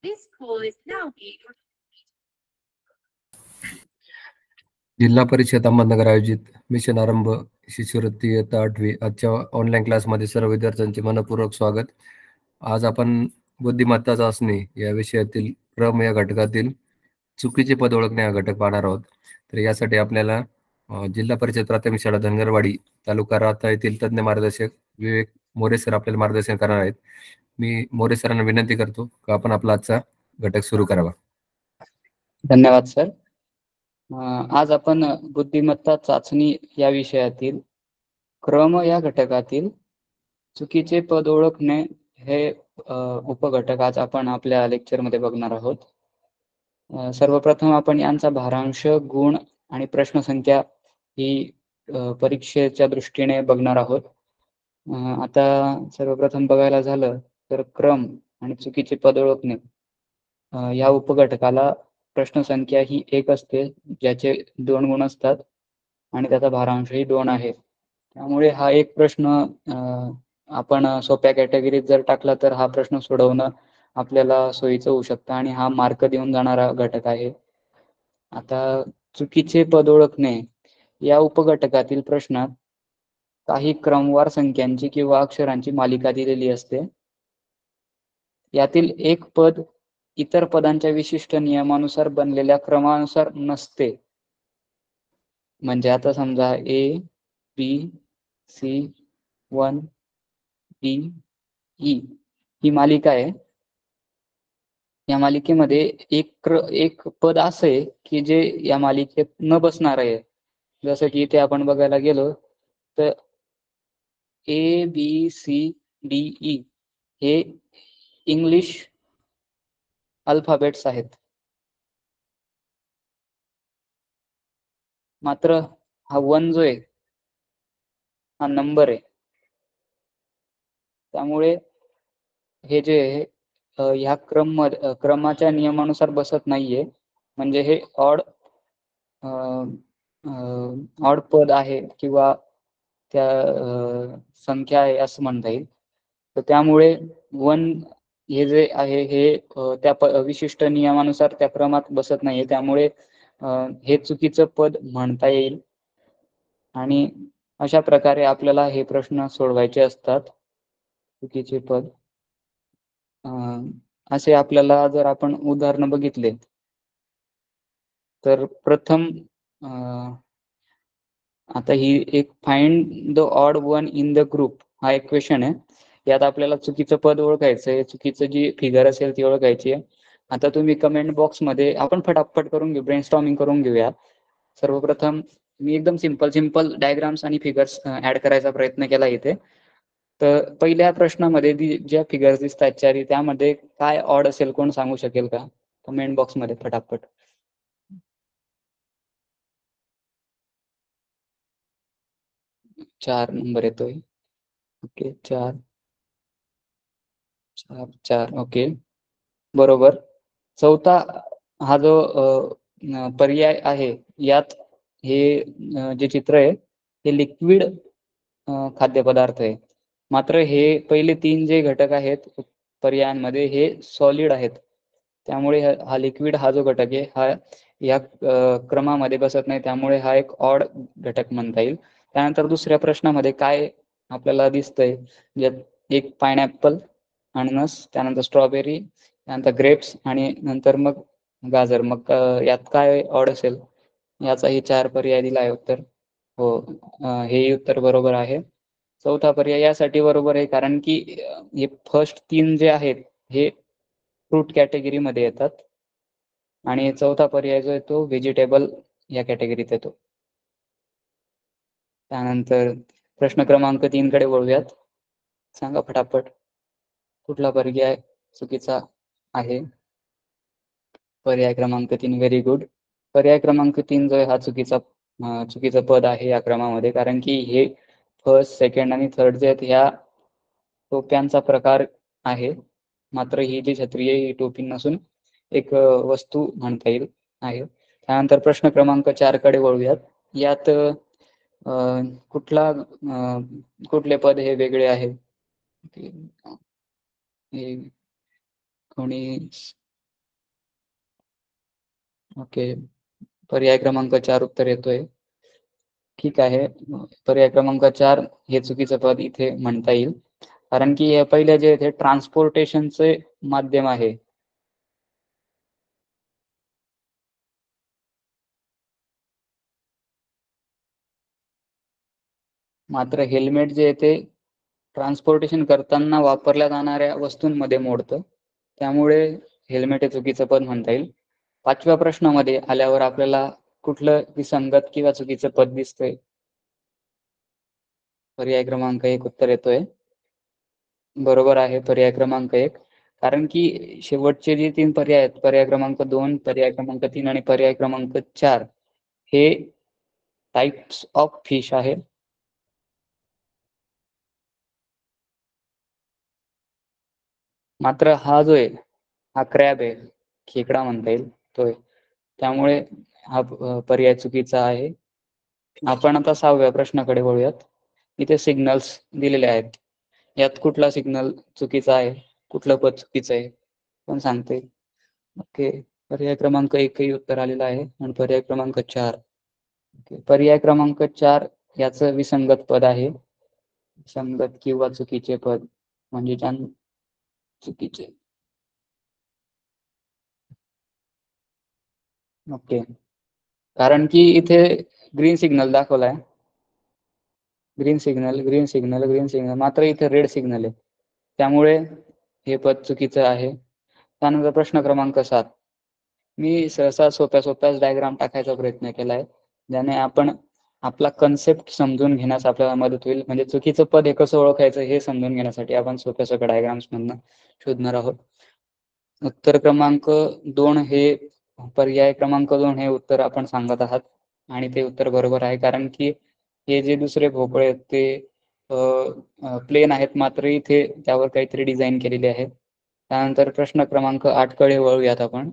This call is now being जिल्हा परिषद अहमदनगर आयोजित मिशन आरंभ शिष्यवृत्ती इयत्ता 8वी आजच्या ऑनलाईन क्लासमध्ये सर्व विद्यार्थ्यांचे मनपूर्वक स्वागत. आज आपण बुद्धिमत्ता चाचणी या विषयातील क्रम या घटकातील चुकीचे पद ओळखणे हा घटक पाहणार आहोत. तर यासाठी आपल्याला जिल्हा परिषद प्राथमिक शाळा धनगरवाडी तालुका राहता येथील तज्ञ मार्गदर्शक विवेक मोरे सर आपल्याला मार्गदर्शन करणार आहेत. मी मोरे सरांना विनंती करतो की आपण आपला आजचा घटक सुरू करावा. धन्यवाद सर. आज आपण बुद्धिमत्ता चाचणी या विषयातील क्रम या घटकातील चुकीचे पद ओळखणे हे उपघटक आज आपण आपल्या लेक्चरमध्ये बघणार आहोत. सर्वप्रथम आपण यांचा भारांश, गुण आणि प्रश्नसंख्या ही परीक्षेच्या दृष्टीने बघणार आहोत. आता सर्वप्रथम बघायला झालं तर क्रम आणि चुकीचे पद ओळखणे या उपघटकाला प्रश्नसंख्या ही 1 असते, ज्याचे 2 गुण असतात आणि त्याचा भारांशही 2 आहे. त्यामुळे हा एक प्रश्न आपण सोप्या कॅटेगरीत जर टाकला तर हा प्रश्न सोडवणं आपल्याला सोयीचं होऊ शकतं आणि हा मार्क देऊन जाणारा घटक आहे. आता चुकीचे पद ओळखणे या उपघटकातील प्रश्नात काही क्रमवार संख्यांची किंवा अक्षरांची मालिका दिलेली असते. यातील एक पद इतर पदांच्या विशिष्ट नियमानुसार बनलेल्या क्रमानुसार नसते. म्हणजे आता समजा A, B, C, 1, D, E ही मालिका आहे. या मालिकेमध्ये एक पद असं आहे की जे या मालिकेत न बसणार आहे. जसं की इथे आपण बघायला गेलो तर A, B, C, D, E हे इंग्लिश अल्फाबेट्स आहेत. मात्र हा 1 जो आहे हा नंबर आहे. त्यामुळे हे जे ह्या क्रमाच्या नियमानुसार बसत नाहीये. म्हणजे हे ऑड पद आहे किंवा त्या संख्या आहे असं म्हणता येईल. तर त्यामुळे 1 हे जे आहे हे त्या विशिष्ट नियमानुसार त्या क्रमात बसत नाहीये. त्यामुळे हे चुकीचं पद म्हणता येईल आणि अशा प्रकारे आपल्याला हे प्रश्न सोडवायचे असतात. चुकीचे पद असे आपल्याला जर आपण उदाहरण बघितले तर प्रथम आता ही एक find the odd one in the group हा एक क्वेश्चन आहे. यात आपल्याला चुकीचं पद ओळखायचंय, चुकीचं जी फिगर असेल ती ओळखायची आहे. आता तुम्ही कमेंट बॉक्स मध्ये आपण फटाफट करून घेऊ, ब्रेनस्टॉर्मिंग करून घेऊया. सर्वप्रथम मी एकदम सिंपल डायग्राम्स आणि फिगर्स ऍड करायचा प्रयत्न केला इथे. तर पहिल्या प्रश्नामध्ये ज्या फिगर्स दिसतात चारी, त्यामध्ये काय ऑड असेल कोण सांगू शकेल का? कमेंट बॉक्स मध्ये फटाफट. चार नंबर येतोय. ओके, 4 4 4. ओके, बरोबर. चौथा हा जो पर्याय आहे यात हे जे चित्र आहे हे लिक्विड खाद्यपदार्थ आहे. मात्र हे पहिले 3 जे घटक आहेत पर्यायांमध्ये हे सॉलिड आहेत. त्यामुळे हा लिक्विड हा जो घटक आहे हा या क्रमामध्ये बसत नाही. त्यामुळे हा एक ऑड घटक म्हणता येईल. त्यानंतर दुसऱ्या प्रश्नामध्ये काय आपल्याला दिसतंय, ज्यात एक पाइनएप्पल, अननस, त्यानंतर स्ट्रॉबेरी, त्यानंतर ग्रेप्स आणि नंतर मग गाजर. मग यात काय ऑड असेल याचाही 4 पर्याय दिला आहे उत्तर. हो, हे उत्तर बरोबर आहे. चौथा पर्याय यासाठी बरोबर आहे कारण की हे फर्स्ट 3 जे आहेत हे फ्रूट कॅटेगरी मध्ये येतात आणि चौथा पर्याय जो आहे तो व्हेजिटेबल या कॅटेगरीत येतो. त्यानंतर प्रश्न क्रमांक 3 कडे वळूयात. सांगा फटाफट कुठला पर्याय चुकीचा आहे? पर्याय क्रमांक 3. Very good. पर्याय क्रमांक 3 जो आहे हा चुकीचं पद आहे या क्रमामध्ये, कारण की हे फर्स्ट, सेकंड आणि थर्ड जे आहेत ह्या टोप्यांचा प्रकार आहे. मात्र ही जी छत्री आहे ही टोपी नसून एक वस्तू म्हणता येईल आहे. त्यानंतर प्रश्न क्रमांक 4 कडे वळूयात. यात कुठले पद हे वेगळे आहे? कोणी ओके. पर्याय क्रमांक 4 उत्तर येतोय. ठीक आहे. पर्याय क्रमांक 4 हे चुकीचं पद इथे म्हणता येईल. कारण की पहिले जे ते ट्रान्सपोर्टेशनचे माध्यम आहे. मात्र हेल्मेट जे आहे ते ट्रान्सपोर्टेशन करताना वापरल्या जाणाऱ्या वस्तूंमध्ये मोडतं. त्यामुळे हेल्मेट हे चुकीचं पद म्हणता येईल. 5व्या प्रश्नामध्ये आल्यावर आपल्याला कुठलं विसंगत किंवा चुकीचं पद दिसतंय? पर्याय क्रमांक 1 उत्तर येतोय. बरोबर आहे पर्याय क्रमांक 1. कारण की शेवटचे जे 3 पर्याय आहेत, पर्याय क्रमांक 2, पर्याय क्रमांक 3 आणि पर्याय क्रमांक 4 हे टाइप्स ऑफ फिश आहे. मात्र हा जो आहे, हा क्रॅब आहे, खेकडा म्हणता येईल तो आहे. त्यामुळे हा पर्याय चुकीचा आहे. आपण आता 6व्या प्रश्नाकडे वळूयात. इथे सिग्नल्स दिलेले आहेत. यात कुठला सिग्नल चुकीचा आहे, कुठलं पद चुकीचं आहे, कोण सांगते? ओके. पर्याय क्रमांक 1 ही उत्तर आलेलं आहे आणि पर्याय क्रमांक 4. पर्याय क्रमांक 4 याचं विसंगत पद आहे. विसंगत किंवा चुकीचे पद म्हणजे चुकीचे. ओके. कारण की इथे ग्रीन सिग्नल दाखवलाय. Green signal, green signal, green signal. मात्र इथे रेड सिग्नल आहे. त्यामुळे हे पद चुकीचं आहे. त्यानंतर प्रश्न क्रमांक 7. मी सहसा सोप्याच डायग्राम टाकायचा प्रयत्न केलाय. ज्याने आपण आपला कन्सेप्ट समजून घेण्यास आपल्याला मदत होईल. म्हणजे चुकीचं पद हे कसं ओळखायचं हे समजून घेण्यासाठी आपण सोप्या डायग्राम्स मधनं शोधणार आहोत. उत्तर क्रमांक 2 हे पर्याय क्रमांक 2 हे उत्तर आपण सांगत आहात आणि ते उत्तर बरोबर आहे. कारण की हे जे दुसरे भोपळे आहेत ते प्लेन आहेत, मात्र इथे त्यावर काहीतरी डिझाईन केलेली आहे. त्यानंतर प्रश्न क्रमांक 8 कडे वळूयात आपण.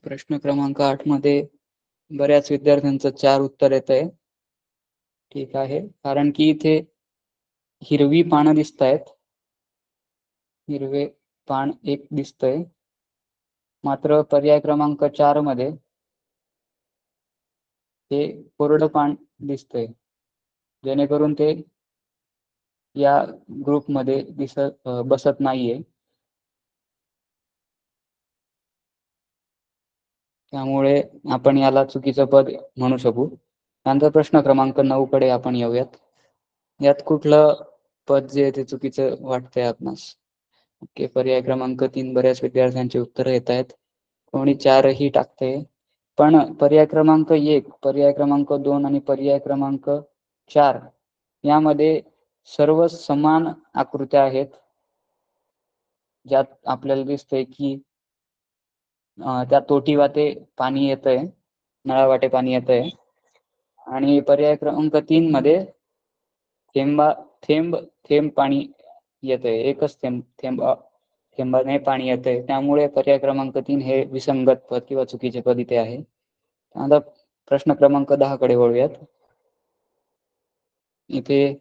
प्रश्न क्रमांक 8 मध्ये बऱ्याच विद्यार्थ्यांचं 4 उत्तर येतंय. ठीक आहे. कारण की इथे हिरवी पानं दिसतायत. हिरवे पान एक दिसतंय. मात्र पर्याय क्रमांक 4 मध्ये हे कोरडं पान दिसतंय. जेणेकरून ते या ग्रुपमध्ये बसत नाहीये. त्यामुळे आपण याला चुकीचं पद म्हणू शकू. त्यानंतर प्रश्न क्रमांक 9 कडे आपण येऊयात. यात कुठलं पद जे आहे ते चुकीचं वाटतंय आपणास? ओके. पर्याय क्रमांक 3 बऱ्याच विद्यार्थ्यांची उत्तरं येत आहेत. कोणी 4 ही टाकतंय. पण पर्याय क्रमांक 1, पर्याय क्रमांक 2 आणि पर्याय क्रमांक 4 यामध्ये सर्व समान आकृत्या आहेत. ज्यात आपल्याला दिसतंय की त्या तोटी वाटे पाणी येतंय, नळावाटे पाणी येतंय आणि पर्याय क्रमांक 3 मध्ये थेंब थेंब पाणी येतंय. एकच थेंबाने पाणी येतंय. त्यामुळे पर्याय क्रमांक 3 हे विसंगत पद किंवा चुकीचे पद इथे आहे. आता प्रश्न क्रमांक 10 कडे वळूयात. इथे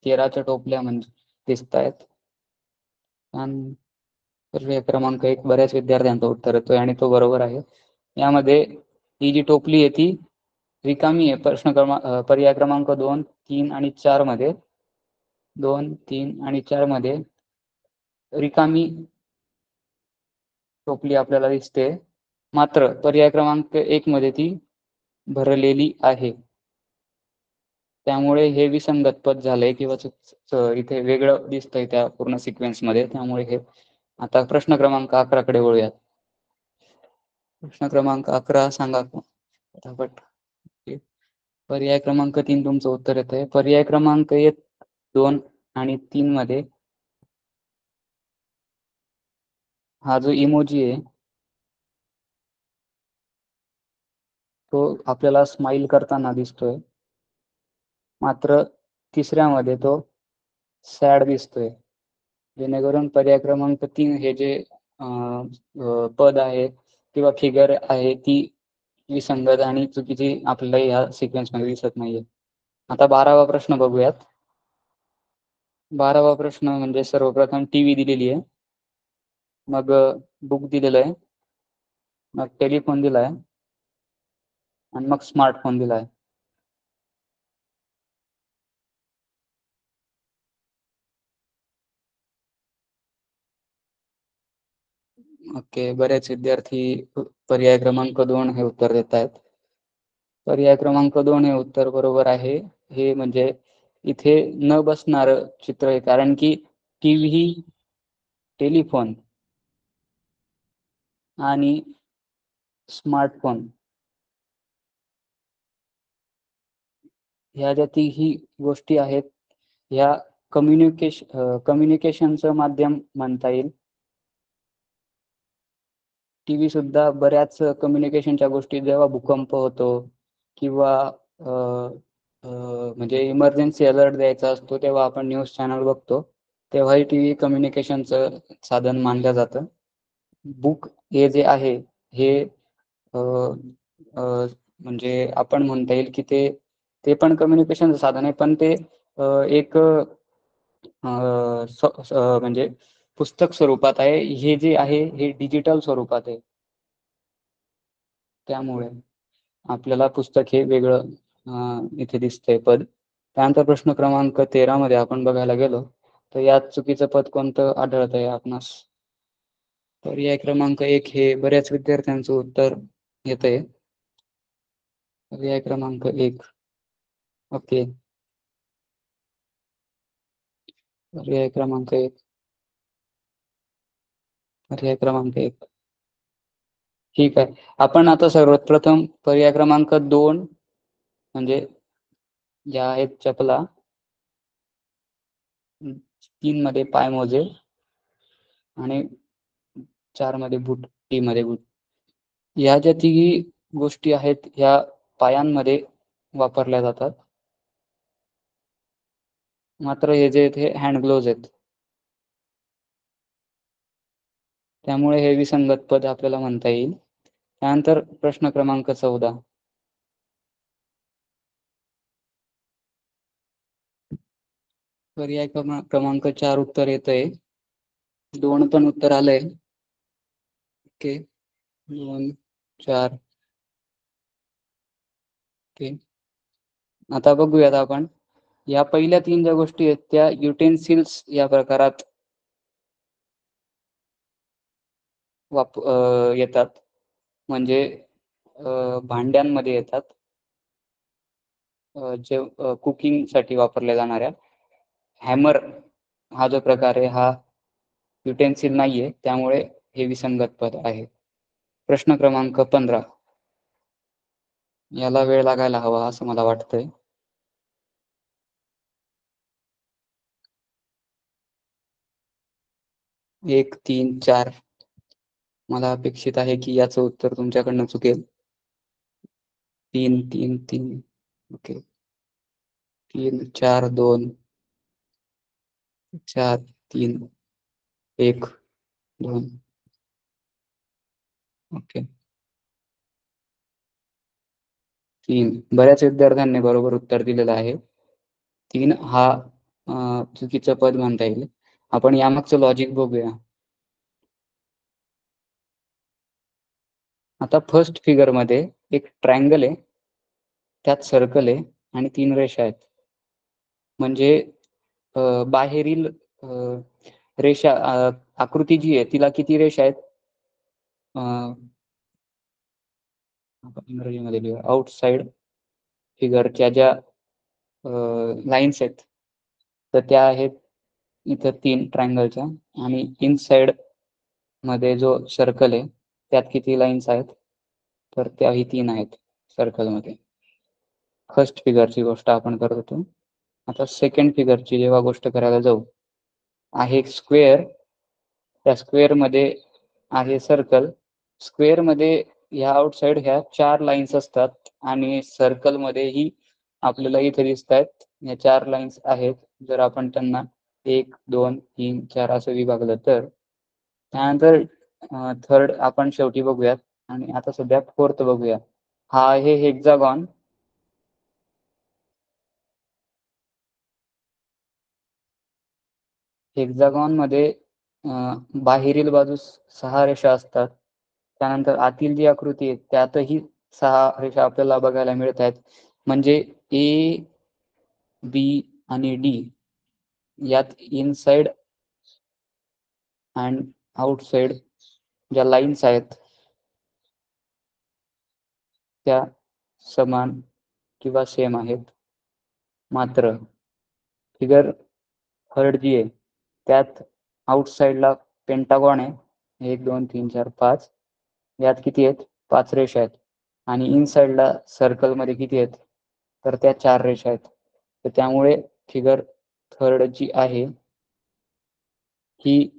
13च्या टोपल्या म्हणजे दिसतायत. आणि पर्याय क्रमांक 1 बऱ्याच विद्यार्थ्यांचं उत्तर येतोय आणि तो बरोबर आहे. यामध्ये ही जी टोपली आहे ती रिकामी आहे. पर्याय क्रमांक 2, 3 आणि 4 मध्ये 2, 3 आणि 4 मध्ये रिकामी टोपली आपल्याला दिसते. मात्र पर्याय क्रमांक 1 मध्ये ती भरलेली आहे. त्यामुळे हे विसंगत पद झालंय किंवा इथे वेगळं दिसतंय त्या पूर्ण सिक्वेन्स मध्ये. त्यामुळे हे आता प्रश्न क्रमांक 11 कडे वळूयात. प्रश्न क्रमांक 11 सांगा फटाफट. पर्याय क्रमांक 3 तुमचं उत्तर येतंय. पर्याय क्रमांक 1, 2 आणि 3 मध्ये हा जो इमोजी आहे तो आपल्याला स्माइल करताना दिसतोय. मात्र तिसऱ्यामध्ये तो सॅड दिसतोय. जेणेकरून पर्याय क्रमांक 3 हे जे पद आहे किंवा फिगर आहे ती विसंगत आणि चुकीची आपल्याला या सिक्वेन्स मध्ये दिसत नाहीये. आता 12वा प्रश्न बघूयात. 12वा प्रश्न म्हणजे सर्वप्रथम टीव्ही दिलेली आहे. मग बुक दिलेलं आहे, मग टेलिफोन दिलाय आणि मग स्मार्टफोन दिलाय. ओके, बरेच विद्यार्थी पर्याय क्रमांक 2 हे उत्तर देत आहेत. पर्याय क्रमांक 2 हे उत्तर बरोबर आहे. हे म्हणजे इथे न बसणार चित्र आहे, कारण की टीव्ही, टेलिफोन आणि स्मार्टफोन ह्या ज्या तिन्ही गोष्टी आहेत, ह्या कम्युनिकेशनचं माध्यम म्हणता येईल. टीव्ही सुद्धा बऱ्याच कम्युनिकेशनच्या गोष्टी, जेव्हा भूकंप होतो किंवा म्हणजे इमर्जन्सी अलर्ट द्यायचा असतो, तेव्हा आपण न्यूज चॅनल बघतो, तेव्हाही टीव्ही कम्युनिकेशनचं साधन मानलं जातं. बुक हे जे आहे हे म्हणजे आपण म्हणता येईल की ते पण कम्युनिकेशनचं साधन आहे, पण ते एक म्हणजे पुस्तक स्वरूपात आहे. हे जे आहे हे डिजिटल स्वरूपात आहे, त्यामुळे आपल्याला पुस्तक हे वेगळं इथे दिसतंय पद. त्यानंतर प्रश्न क्रमांक 13 मध्ये आपण बघायला गेलो तर यात चुकीचं पद कोणतं आढळतंय आपणास? पर्याय क्रमांक 1 हे बऱ्याच विद्यार्थ्यांचं उत्तर येतंय. पर्याय क्रमांक 1. ओके, पर्याय क्रमांक 1. पर्याय क्रमांक 1. ठीक आहे. आपण आता सर्वात प्रथम पर्याय क्रमांक 2 म्हणजे ज्या आहेत चपला, 3 मध्ये पायमोजे आणि 4 मध्ये बूट, टी मध्ये बूट. या ज्या तिघी गोष्टी आहेत ह्या पायांमध्ये वापरल्या जातात. मात्र हे जे इथे हँड ग्लोव्ज आहेत, त्यामुळे हे विसंगत पद आपल्याला म्हणता येईल. त्यानंतर प्रश्न क्रमांक 14. पर्याय क्रमांक 4 उत्तर येतंय. 2 पण उत्तर आलंय. ओके, 2, 4. ओके, आता बघूयात आपण या पहिल्या 3 ज्या गोष्टी आहेत त्या युटेन्सिल्स या प्रकारात येतात, म्हणजे भांड्यांमध्ये येतात, जे कुकिंगसाठी वापरल्या जाणाऱ्या. हॅमर हा जो प्रकार आहे हा युटेन्सिल नाहीये, त्यामुळे हे विसंगत पद आहे. प्रश्न क्रमांक 15. याला वेळ लागायला हवा असं मला वाटतंय. 1, 3, 4. मला अपेक्षित आहे की याचं उत्तर तुमच्याकडनं चुकेल. 3, 3, 3. ओके, 3, 4, 2, 4, 3, 1, 2. ओके, 3. बऱ्याच विद्यार्थ्यांनी बरोबर उत्तर दिलेलं आहे. 3 हा चुकीचं पद म्हणता येईल. आपण यामागचं लॉजिक बघूया. आता फर्स्ट फिगर मध्ये एक ट्रायंगल आहे, त्यात सर्कल आहे आणि 3 रेषा आहेत. म्हणजे बाहेरील रेषा, आकृती जी आहे तिला किती रेषा आहेत? इंग्रजीमध्ये लिहूया. आउटसाइड फिगरच्या ज्या लाईन्स आहेत तर त्या आहेत इथं 3 ट्रायंगलच्या, आणि इनसाइड मध्ये जो सर्कल आहे त्यात किती लाईन्स आहेत? तर त्याही 3 आहेत सर्कलमध्ये. फर्स्ट फिगरची गोष्ट आपण करत होतो. आता सेकंड फिगरची जेव्हा गोष्ट करायला जाऊ, आहे स्क्वेअर, त्या स्क्वेअर मध्ये आहे सर्कल. स्क्वेअर मध्ये ह्या आउटसाइड ह्या 4 लाईन्स असतात, आणि सर्कल मध्येही आपल्याला इथे दिसत आहेत या 4 लाईन्स आहेत. जर आपण त्यांना 1, 2, 3, 4 असं विभागलं तर. त्यानंतर थर्ड आपण शेवटी बघूयात, आणि आता सध्या फोर्थ बघूया. हा आहे हेक्सागॉन. हेक्सागॉन मध्ये बाहेरील बाजूस 6 रेषा असतात. त्यानंतर आतील जी आकृती आहे त्यातही 6 रेषा आपल्याला बघायला मिळत आहेत. म्हणजे ए, बी आणि डी यात इनसाइड अँड आउटसाइड ज्या लाईन्स आहेत त्या समान किंवा सेम आहेत. मात्र फिगर थर्ड जी आहे त्यात आउटसाइडला पेंटागॉन आहे 1 2 3 4 5 यात किती आहेत 5 रेषा आहेत आणि इनसाइडला सर्कलमध्ये किती आहेत तर त्या 4 रेषा आहेत. तर त्यामुळे फिगर थर्ड जी आहे ही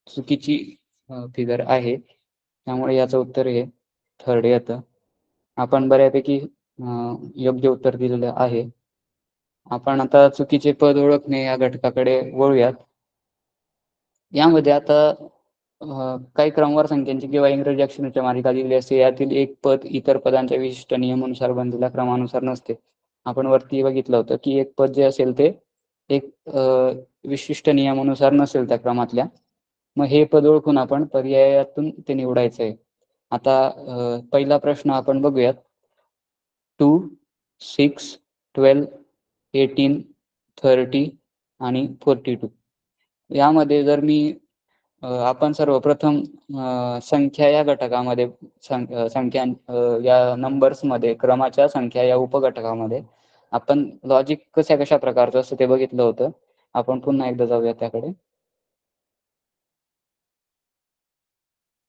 चुकीची फिगर आहे. त्यामुळे याचं उत्तर हे थर्ड येतं. आपण बऱ्यापैकी योग्य उत्तर दिलेलं आहे. आपण आता चुकीचे पद ओळखणे या घटकाकडे वळूयात. यामध्ये आता काही क्रमवार संख्यांची किंवा इंग्रजी अक्षरांच्या मालिका दिलेली असते. यातील एक पद इतर पदांच्या विशिष्ट नियमानुसार बनलेल्या क्रमानुसार नसते. आपण वरती बघितलं होतं की एक पद जे असेल ते एक विशिष्ट नियमानुसार नसेल त्या क्रमातल्या. मग हे पद ओळखून आपण पर्यायातून ते निवडायचं आहे. आता पहिला प्रश्न आपण बघूयात. 2, 6, 12, 18, 30 आणि 42 यामध्ये जर मी आपण सर्वप्रथम संख्या या घटकामध्ये संख्या या नंबर्समध्ये क्रमाच्या संख्या या उपघटकामध्ये आपण लॉजिक कशा प्रकारचं असतं ते बघितलं होतं. आपण पुन्हा एकदा जाऊया त्याकडे.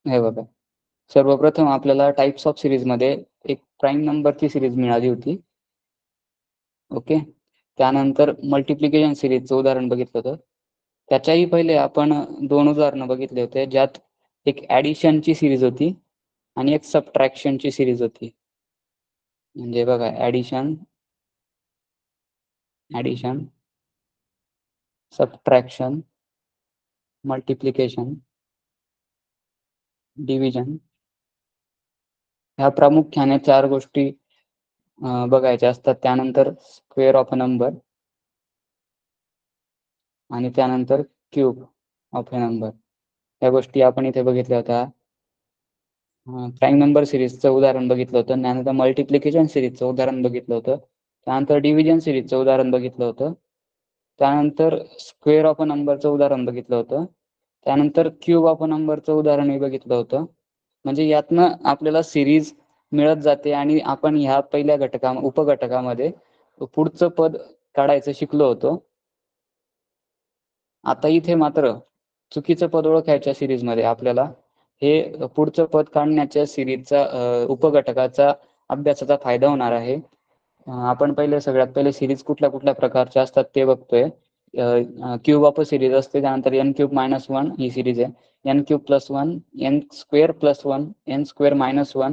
हे बघा, सर्वप्रथम आपल्याला टाइप्स ऑफ सिरीजमध्ये एक प्राईम नंबरची सिरीज मिळाली होती. ओके. त्यानंतर मल्टिप्लिकेशन सिरीजचं उदाहरण बघितलं होतं. त्याच्याही पहिले आपण 2 उदाहरणं बघितले होते ज्यात एक ॲडिशनची सिरीज होती आणि एक सबट्रॅक्शनची सिरीज होती. म्हणजे बघा ॲडिशन, सबट्रॅक्शन, मल्टिप्लिकेशन, डिव्हिजन ह्या प्रामुख्याने 4 गोष्टी बघायच्या असतात. त्यानंतर स्क्वेअर ऑफ अ नंबर आणि त्यानंतर क्यूब ऑफ अ नंबर या गोष्टी आपण इथे बघितल्या होत्या. प्राईम नंबर सिरीजचं उदाहरण बघितलं होतं. त्यानंतर मल्टिप्लिकेशन सिरीजचं उदाहरण बघितलं होतं. त्यानंतर डिव्हिजन सिरीजचं उदाहरण बघितलं होतं. त्यानंतर स्क्वेअर ऑफ अ नंबरचं उदाहरण बघितलं होतं. त्यानंतर क्यूब ऑफ अ नंबरचं उदाहरणही बघितलं होतं. म्हणजे यातनं आपल्याला सिरीज मिळत जाते आणि आपण ह्या पहिल्या उपघटकामध्ये पुढचं पद काढायचं शिकलो होतो. आता इथे मात्र चुकीचं पद ओळखायच्या सिरीजमध्ये आपल्याला हे पुढचं पद काढण्याच्या सिरीजचा उपघटकाचा अभ्यासाचा फायदा होणार आहे. आपण सगळ्यात पहिले सिरीज कुठल्या प्रकारच्या असतात ते बघतोय. क्यूब ऑफ सिरीज असते. त्यानंतर एन क्यूब -1 ही सिरीज आहे. N cube +1, n square +1, n square -1,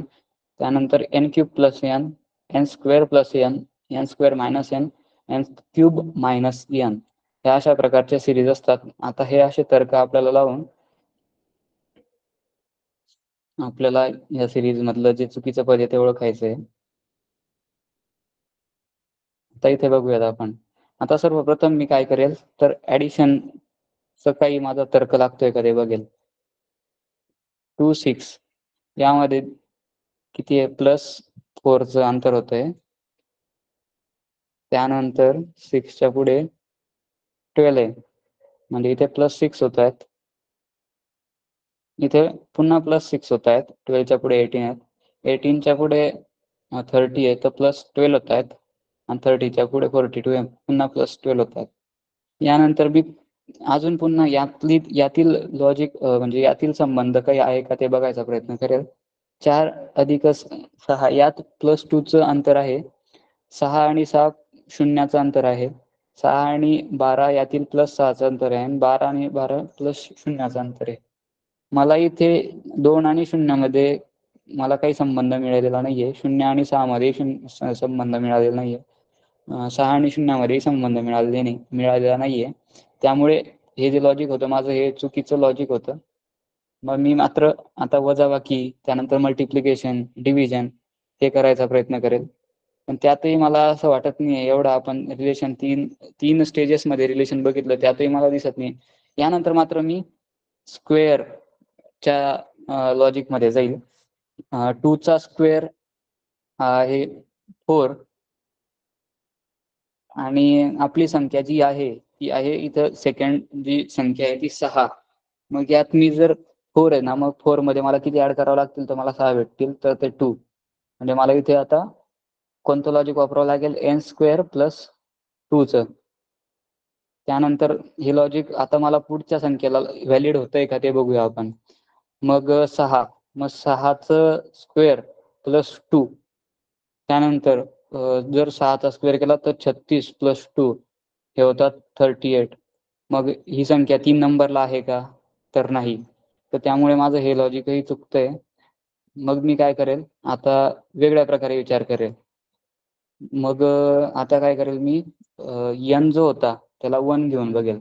त्यानंतर n cube +n, n square +n, n square -n, n cube -n ह्या अशा प्रकारच्या सिरीज असतात. आता हे असे तर्क आपल्याला लावून आपल्याला या सिरीज मधलं जे चुकीचं पद आहे ते ओळखायचंय. आता इथे बघूयात आपण. आता सर्वप्रथम मी काय करेल तर ॲडिशनचं काही माझा तर्क लागतोय का ते बघेल. 2, 6 यामध्ये किती आहे +4चं अंतर होतंय. त्यानंतर 6च्या पुढे 12 आहे म्हणजे इथे +6 होत आहेत. इथे पुन्हा +6 होत आहेत. 12च्या पुढे 18 आहेत. 18च्या पुढे 30 आहे तर +12 होत आहेत आणि 30च्या पुढे 42 आहे पुन्हा +12 होत आहेत. यानंतर मी अजून पुन्हा यातील लॉजिक म्हणजे यातील संबंध काही आहे का ते बघायचा प्रयत्न करेल. 4 + 6 यात +2चं अंतर आहे. 6 आणि 6 शून्याचं अंतर आहे. 6 आणि 12 यातील +6चं अंतर आहे आणि 12 आणि 12 +0चं अंतर आहे. मला इथे 2 आणि 0 मध्ये मला काही संबंध मिळालेला नाहीये. 0 आणि 6 मध्ये संबंध मिळालेला नाहीये. 6 आणि 0 मध्ये संबंध मिळालेला नाहीये. त्यामुळे हे जे लॉजिक होतं माझं हे चुकीचं लॉजिक होतं. मग मी मात्र आता वजाबाकी, त्यानंतर मल्टिप्लिकेशन, डिव्हिजन हे करायचा प्रयत्न करेल. पण त्यातही मला असं वाटत नाहीये एवढं आपण रिलेशन तीन स्टेजेसमध्ये रिलेशन बघितलं त्यातही मला दिसत नाही यानंतर मात्र मी स्क्वेअरच्या लॉजिकमध्ये जाईल. 2 चा स्क्वेअर आहे 4 आणि आपली संख्या जी आहे ती आहे इथं सेकंड जी संख्या आहे ती 6. मग यात मी जर 4 आहे ना, मग 4 मध्ये मला किती ऍड करावं लागतील तर मला 6 भेटतील, तर ते 2. म्हणजे मला इथे आता कोणतं लॉजिक वापरावं लागेल, n स्क्वेअर प्लस 2चं. त्यानंतर हे लॉजिक आता मला पुढच्या संख्येला व्हॅलिड होतंय का ते बघूया आपण. मग 6, मग 6चं स्क्वेअर प्लस 2. त्यानंतर जर 6चा स्क्वेअर केला तर 36 प्लस 2 हे होतात 38. मग ही संख्या 3 नंबरला आहे का, तर नाही. तर त्यामुळे माझं हे लॉजिकही चुकतंय. मग मी काय करेल, आता वेगळ्या प्रकारे विचार करेल. मग आता काय करेल मी, n जो होता त्याला 1 घेऊन बघेल.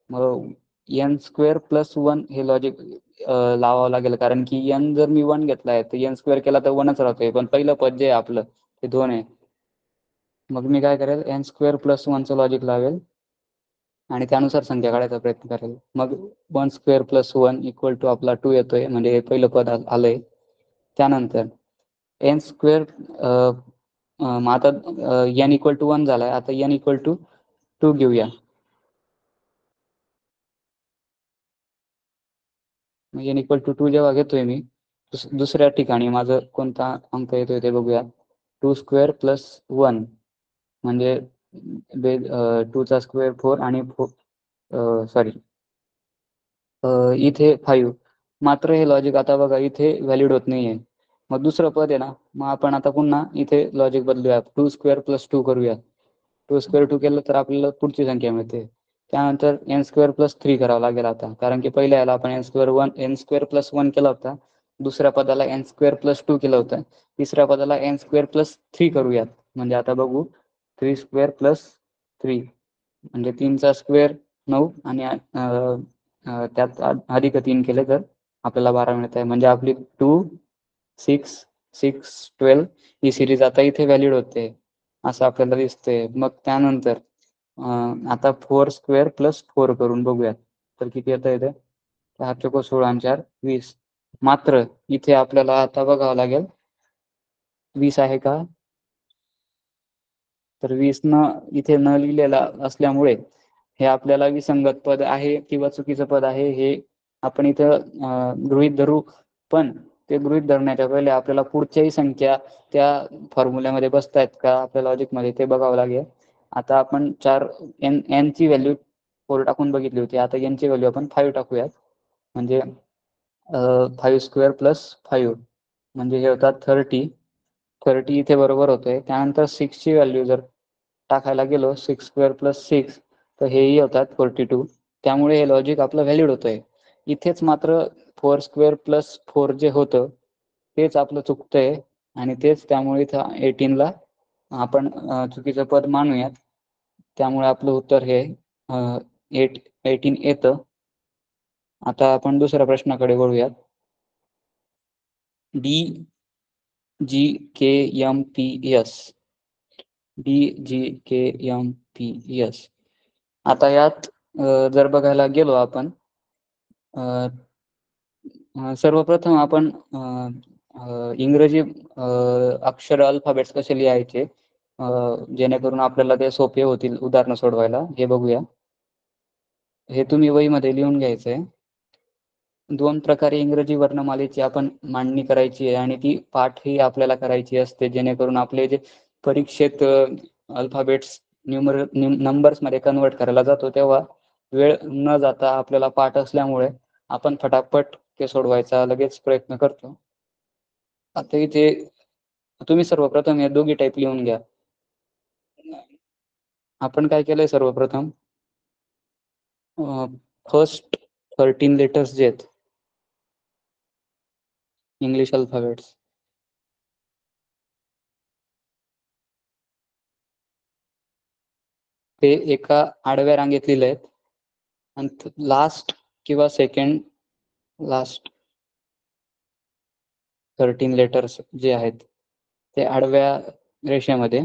मग n स्क्वेअर प्लस 1 हे लॉजिक लावावं लागेल, कारण की n जर मी 1 घेतला आहे तर n स्क्वेअर केला तर 1च राहतोय, पण पहिलं पद जे आहे आपलं ते 2 आहे. मग मी काय करेल, n स्क्वेअर प्लस 1चं लॉजिक लावेल आणि त्यानुसार संख्या काढायचा प्रयत्न करेल. मग 1 स्क्वेअर प्लस 1 इक्वल टू आपला 2 येतोय, म्हणजे हे पहिलं पद आलंय. त्यानंतर n स्क्वेअर मग आता n इक्वल टू 1 झालाय, आता n इक्वल टू 2 घेऊया. n इक्वल टू 2 जेव्हा घेतोय मी, दुसऱ्या ठिकाणी माझं कोणता अंक येतोय ते बघूया. 2 स्क्वेअर प्लस 1 म्हणजे 2 चा स्क्वेअर 4 आणि सॉरी इथे 5. मात्र हे लॉजिक आता बघा इथे व्हॅलिड होत नाहीये. मग दुसरं पद आहे ना, मग आपण आता पुन्हा इथे लॉजिक बदलूया. 2 स्क्वेअर प्लस 2 करूया. 2 स्क्वेअर 2 केलं तर आपल्याला पुढची संख्या मिळते. त्यानंतर n स्क्वेअर प्लस 3 करावं लागेल आता, कारण की पहिल्या याला आपण n स्क्वेअर प्लस 1 केला होता. दुसऱ्या पदाला n स्क्वेअर प्लस 2 केलं होतं. तिसऱ्या पदाला n स्क्वेअर प्लस 3 करूयात. म्हणजे आता बघू, 3 स्क्वेअर प्लस 3 म्हणजे 3 चा स्क्वेअर 9 आणि त्यात अधिक 3 केले तर आपल्याला 12 मिळत आहे. म्हणजे आपली 2, 6, 6, 12 ही सिरीज आता इथे व्हॅलिड होते, असं आपल्याला दिसतंय. मग त्यानंतर आता 4 स्क्वेअर प्लस 4 करून बघूयात, तर किती येतं इथे. 4 चोको 16 आणि 4 20. मात्र इथे आपल्याला आता बघावं लागेल 20 आहे का, तर 20 इथे न लिहिलेला असल्यामुळे हे आपल्याला विसंगत पद आहे किंवा चुकीचं पद आहे हे आपण इथं गृहीत धरू. पण ते गृहीत धरण्याच्या पहिले आपल्याला पुढच्याही संख्या त्या फॉर्म्युल्यामध्ये बसतायत का आपल्या लॉजिकमध्ये ते बघावं लागेल. आता आपण n ची व्हॅल्यू 4 टाकून बघितली होती. आता n ची व्हॅल्यू आपण 5 टाकूयात. म्हणजे 5 स्क्वेअर प्लस 5 म्हणजे हे होतात 30. 30 इथे बरोबर होतोय. त्यानंतर 6 ची व्हॅल्यू जर टाकायला गेलो, 6 स्क्वेअर प्लस 6 तर हेही होतात 42. त्यामुळे हे लॉजिक आपलं व्हॅलिड होतंय. इथेच मात्र 4 स्क्वेअर प्लस 4 जे होतं तेच आपलं चुकतंय आणि तेच त्यामुळे इथं 18ला आपण चुकीचं पद मानूयात. त्यामुळे आपलं उत्तर हे 18 येतं. आता आपण दुसऱ्या प्रश्नाकडे वळूयात. DGKMPS. DGKMPS. आता यात जर बघायला गेलो आपण, सर्वप्रथम आपण इंग्रजी अक्षर अल्फाबेट्स कसे लिहायचे जेणेकरून आपल्याला ते सोपे होतील उदाहरणं सोडवायला, हे बघूया. हे तुम्ही वहीमध्ये लिहून घ्यायचंय. 2 प्रकारे इंग्रजी वर्णमालेची आपण मांडणी करायची आहे आणि ती पाठही आपल्याला करायची असते, जेणेकरून आपले जे परीक्षेत अल्फाबेट्स नंबर्समध्ये कन्वर्ट करायला जातो तेव्हा वेळ न जाता आपल्याला पाठ असल्यामुळे आपण फटाफट ते सोडवायचा लगेच प्रयत्न करतो. आता इथे तुम्ही सर्वप्रथम या दोघी टाईप लिहून घ्या. आपण काय केलंय सर्वप्रथम, फर्स्ट 13 लेटर्स जे आहेत इंग्लिश अल्फाबेट्स ते एका आडव्या रांगेत लिहिले आहेत आणि लास्ट किंवा सेकंड लास्ट 13 लेटर्स जे आहेत ते आडव्या रेषेमध्ये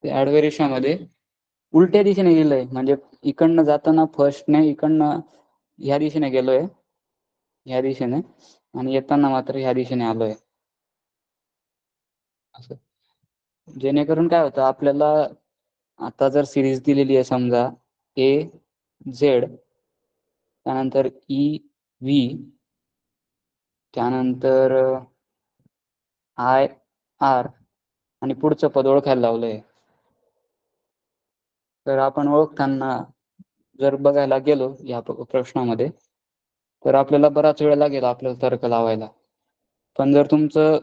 ते आडव्या रेषामध्ये उलट्या दिशेने गेलोय, म्हणजे इकडनं जाताना फर्स्टने इकडनं ह्या दिशेने गेलोय, ह्या दिशेने, आणि येताना मात्र ह्या दिशेने आलोय. असं जेणेकरून काय होतं, आपल्याला आता जर सिरीज दिलेली आहे समजा ए झेड, त्यानंतर ई व्ही, त्यानंतर आय आर, आणि पुढचं पद ओळखायला लावलंय. तर आपण ओळखताना जर बघायला गेलो या प्रश्नामध्ये, तर आपल्याला बराच वेळ लागेल आपल्याला तर्क लावायला. पण जर तुमचं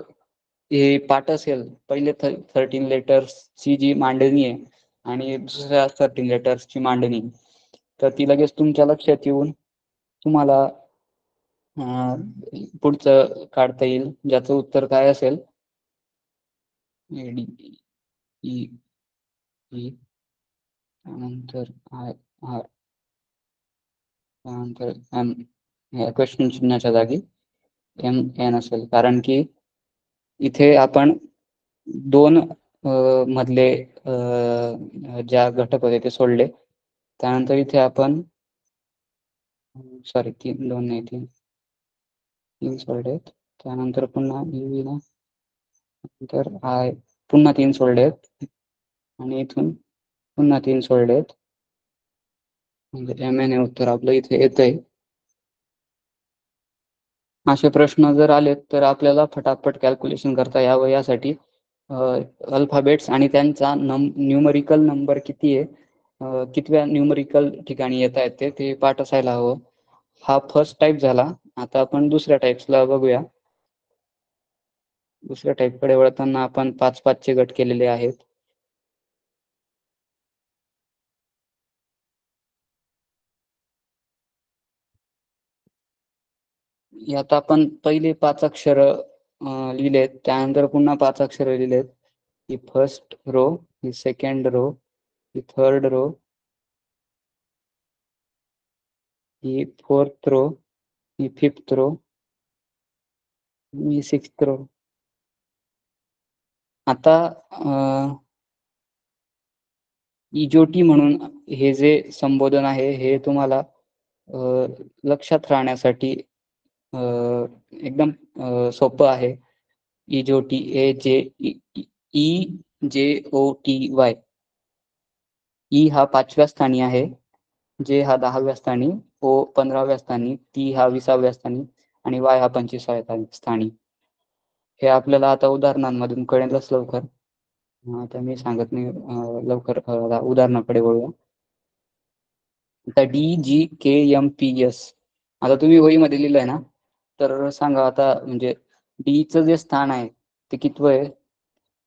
हे पाठ असेल, पहिले 13 लेटर्सची जी मांडणी आहे आणि दुसऱ्या 13 लेटर्सची मांडणी, तर ती लगेच तुमच्या लक्षात येऊन तुम्हाला पुढचं काढता येईल, ज्याचं उत्तर काय असेल, डी ई ई, त्यानंतर आय आर, त्यानंतर एम, या क्वेश्चन चिन्हाच्या जागी एम एन असेल, कारण की इथे आपण दोन मधले ज्या घटक होते ते सोडले. त्यानंतर इथे आपण सॉरी 2 नाही 3 सोडलेत. त्यानंतर पुन्हा UV ला, नंतर आय, पुन्हा 3 सोडलेत, आणि इथून पुन्हा 3 सोडलेत, म्हणजे एम हे उत्तर आपलं इथे येतंय. असे प्रश्न जर आलेत तर आपल्याला फटाफट कॅल्क्युलेशन करता यावं, यासाठी अल्फाबेट्स आणि त्यांचा न्यूमरिकल नंबर किती आहे, कितव्या न्यूमरिकल ठिकाणी येत आहेत ते पाठ असायला हवं. हा फर्स्ट टाईप झाला. आता आपण दुसऱ्या टाईप्सला बघूया. दुसऱ्या टाईपकडे वळताना आपण 5-5 चे गट केलेले आहेत. यात आपण पहिले 5 अक्षर लिहिलेत, त्यानंतर पुन्हा 5 अक्षर लिहिलेत. ही फर्स्ट रो, ही सेकंड रो, ही थर्ड रो, ही फोर्थ रो, ही फिफ्थ रो, ही सिक्स्थ रो. आता इजोटी म्हणून हे जे संबोधन आहे, हे तुम्हाला लक्षात राहण्यासाठी एकदम सोपं आहे. इजोटी, EJOTY. ई हा 5व्या स्थानी आहे, जे हा 10व्या स्थानी, O 15व्या स्थानी, T हा 20व्या स्थानी, आणि Y हा 25व्या स्थानी. हे आपल्याला आता उदाहरणांमधून कळेलच लवकर. आता मी सांगत नाही, लवकर उदाहरणाकडे वळूया. आता DGKMPS, आता तुम्ही वहीमध्ये लिहिलंय ना, तर सांगा आता, म्हणजे चं जे स्थान आहे ते कितवं आहे,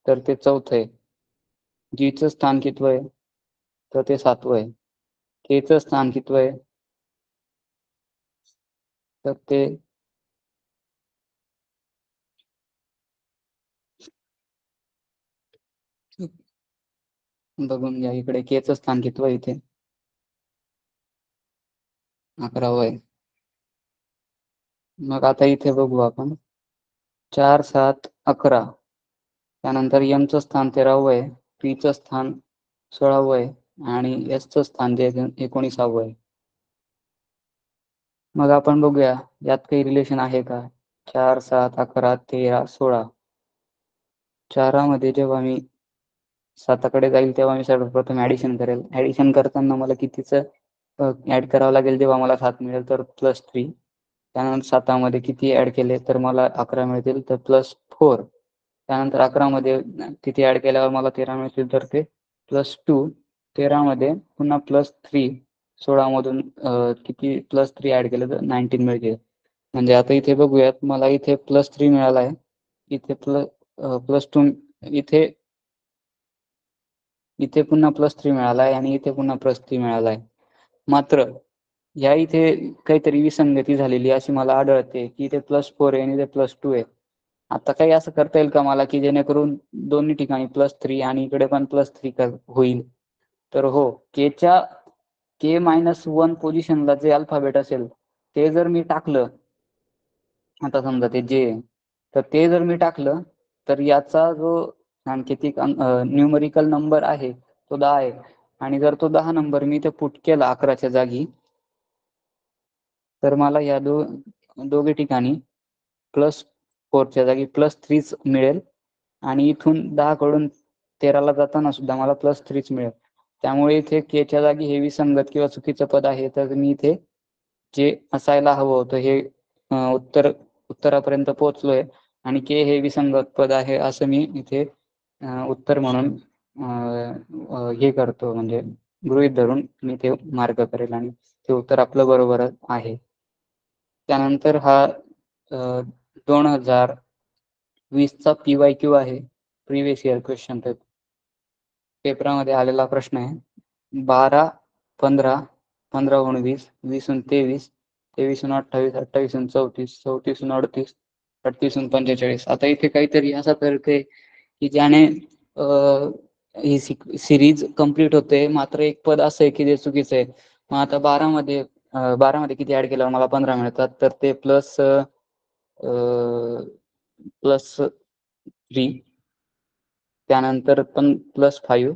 तर ते 4थं आहे. चं स्थान कितवं आहे, तर ते 7वं आहे. चं स्थान कितवं आहे, तर ते बघून घ्या इकडे. चं स्थान कितवं आहे, इथे 11वं आहे. मग आता इथे बघू आपण 4, 7, 11. त्यानंतर चं स्थान 13वं आहे, चं स्थान 16वं आहे, आणि चं स्थान जे 19वं आहे. मग आपण बघूया यात काही रिलेशन आहे का. 4, 7, 11, 13, 16. 4 मध्ये जेव्हा मी 7 कडे जाईल तेव्हा मी सर्वप्रथम ऍडिशन करेल. ऍडिशन करताना मला कितीचं ऍड करावं लागेल, जेव्हा मला 7 मिळेल तर +3. त्यानंतर 7 मध्ये किती ऍड केले तर मला 11 मिळतील, तर +4. त्यानंतर 11 मध्ये किती ऍड केल्यावर मला 13 मिळतील, तर ते +2. 13 मध्ये पुन्हा +3. 16 मधून किती +3 ऍड केलं तर 19 मिळतील. म्हणजे आता इथे बघूयात, मला इथे +3 मिळाला आहे, इथे +2, इथे पुन्हा +3 मिळाला आहे, आणि इथे पुन्हा +3 मिळाला आहे. मात्र या इथे काहीतरी विसंगती झालेली अशी मला आढळते, की इथे +4 आहे आणि इथे +2 आहे. आता काही असं करता येईल का मला, की जेणेकरून दोन्ही ठिकाणी +3 आणि इकडे पण +3 होईल. तर हो, K-1 पोझिशनला जे अल्फाबेट असेल ते जर मी टाकलं, आता समजा ते जे, तर ते जर मी टाकलं, तर याचा जो सांकेतिक न्यूमरिकल नंबर आहे तो 10 आहे आणि जर तो 10 नंबर मी इथे पुट केला 11च्या जागी, तर मला या दोघी ठिकाणी +4च्या जागी +3च मिळेल आणि इथून 10 कडून 13ला जाताना सुद्धा मला +3च मिळेल. त्यामुळे इथे केच्या जागी हे विसंगत किंवा चुकीचं पद आहे, तर मी इथे जे असायला हवं होतं हे उत्तरापर्यंत पोहोचलोय आणि के हे विसंगत पद आहे असं मी इथे उत्तर म्हणून हे करतो, म्हणजे गृहीत धरून मी ते मार्क करेल आणि ते उत्तर आपलं बरोबर आहे. त्यानंतर हा 2020चा PYQ आहे, प्रिव्हियस इयर क्वेश्चन पेपरामध्ये आलेला प्रश्न आहे. 12, 15, 15 20, 20 23, 23 28, 34, 34 38, 38 45. आता इथे काहीतरी असा तर्क आहे की ज्याने ही सिरीज कंप्लीट होते, मात्र एक पद असं आहे की जे चुकीचं आहे. मग आता 12 मध्ये किती ऍड केल्यावर मला 15 मिळतात, तर ते +3, त्यानंतर पण +5,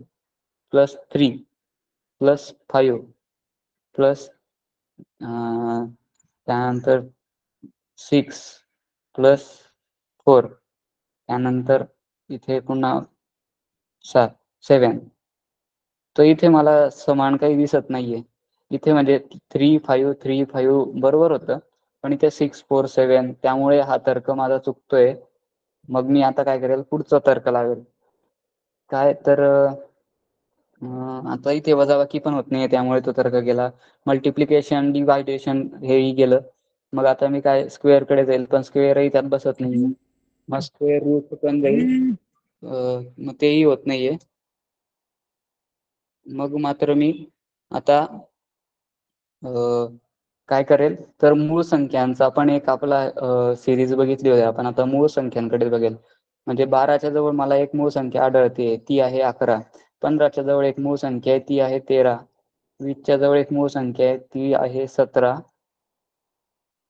+3, +5, प्लस त्यानंतर 6, +4, त्यानंतर इथे पुन्हा 7. तर इथे मला समान काही दिसत नाहीये. इथे म्हणजे 3, 5, 3, 5 बरोबर होतं, पण इथे 6, 4, 7, त्यामुळे हा तर्क माझा चुकतोय. मग मी आता काय करेल, पुढचा तर्क लावेल. काय तर आता इथे वजाबाकी पण होत नाहीये, त्यामुळे तो तर्क गेला. मल्टिप्लिकेशन, डिवायडेशन हेही गेलं. मग आता मी काय स्क्वेअर कडे जाईल, पण स्क्वेअरही त्यात बसत नाहीये. मग स्क्वेअर रूट पण जाईल, मग तेही होत नाहीये. मग मात्र मी आता काय करेल, तर मूळ संख्यांचा पण एक आपला सिरीज बघितली होती आपण. आता मूळ संख्यांकडे बघेल. म्हणजे 12च्या जवळ मला एक मूळ संख्या आढळते, ती आहे 11. 15च्या जवळ एक मूळ संख्या आहे, ती आहे 13. 20च्या जवळ एक मूळ संख्या आहे, ती आहे 17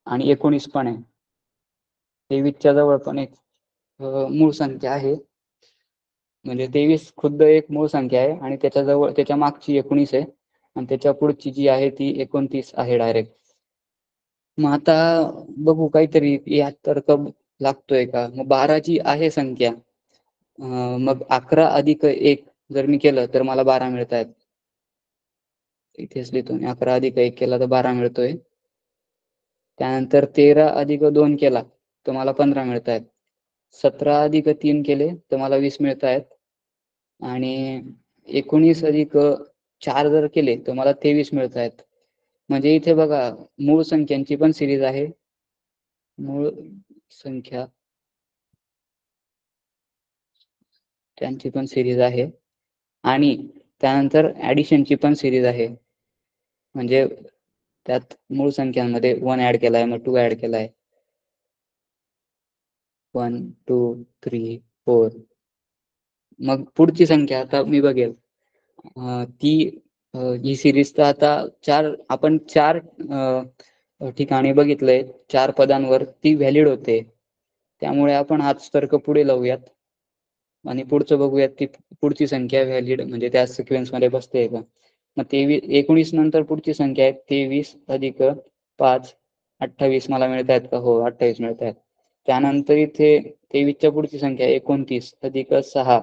आणि 19 पण आहे. 23च्या जवळ पण एक मूळ संख्या आहे, म्हणजे 23 खुद्द एक मूळ संख्या आहे आणि त्याच्या मागची 19 आहे आणि त्याच्या पुढची जी आहे ती 29 आहे डायरेक्ट. मग आता बघू काहीतरी यात तर्क लागतोय का. मग 12 जी आहे संख्या, मग 11 अधिक 1 जर मी केलं तर मला 12 मिळत आहेत. इथेच लिहितो मी, 11 अधिक 1 केला तर 12 मिळतोय. त्यानंतर 13 अधिक 2 केला तर मला 15 मिळत आहेत. 17 अधिक 3 केले तर मला 20 मिळत आहेत आणि 19 अधिक 4 जर केले तर मला 23 मिळत आहेत. म्हणजे इथे बघा, मूळ संख्यांची पण सिरीज आहे, मूळ संख्या त्यांची पण सिरीज आहे आणि त्यानंतर ऍडिशनची पण सिरीज आहे. म्हणजे त्यात मूळ संख्यांमध्ये 1 ऍड केलाय, मग 2 ऍड केलाय, 1 2 3 4. मग पुढची संख्या आता मी बघेल, ती ही सिरीज तर आता आपण चार ठिकाणी बघितलंय, 4 पदांवर ती व्हॅलिड होते. त्यामुळे आपण हाच तर्क पुढे लावूयात आणि पुढचं बघूयात की पुढची संख्या व्हॅलिड म्हणजे त्या सिक्वेन्स मध्ये बसते का. मग 19 नंतर पुढची संख्या आहे 23 अधिक 5, 28 मला मिळत आहेत का. हो, 28 मिळत आहेत. त्यानंतर इथे 23च्या पुढची संख्या 29 अधिक 6,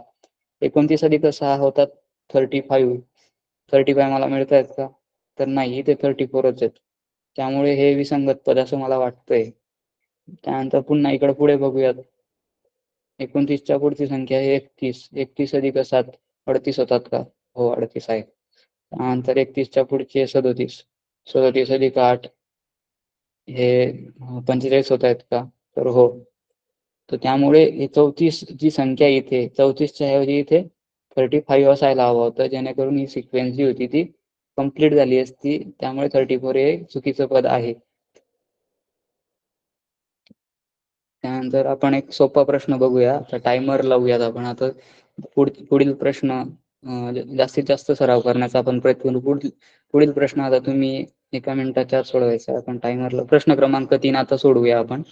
29 अधिक 6 होतात 35. 35 मला मिळत आहेत का, तर नाही, इथे 34च आहेत. त्यामुळे हे विसंगत पद असं मला वाटतंय. त्यानंतर पुन्हा इकडे पुढे बघूयात, 29च्या पुढची संख्या आहे 31. 31 अधिक 7, 38 होतात का. हो, 38 आहे. त्यानंतर 31च्या पुढची आहे 37. 37 अधिक 8 हे 45 होत आहेत का, तर हो. तर त्यामुळे हे 34 जी संख्या इथे 34च्या ऐवजी इथे 35 असायला हवं होतं, जेणेकरून ही सिक्वेन्स जी होती ती कंप्लीट झाली असती. त्यामुळे 34 हे चुकीचं पद आहे. त्यानंतर आपण एक सोपा प्रश्न बघूया. आता टायमर लावूयात आपण. आता पुढील प्रश्न जास्तीत जास्त सराव करण्याचा आपण प्रयत्न करू. पुढील प्रश्न आता तुम्ही 1 मिनिटाच्या आत सोडवायचा. आपण टायमरला प्रश्न क्रमांक 3 आता सोडवूया आपण.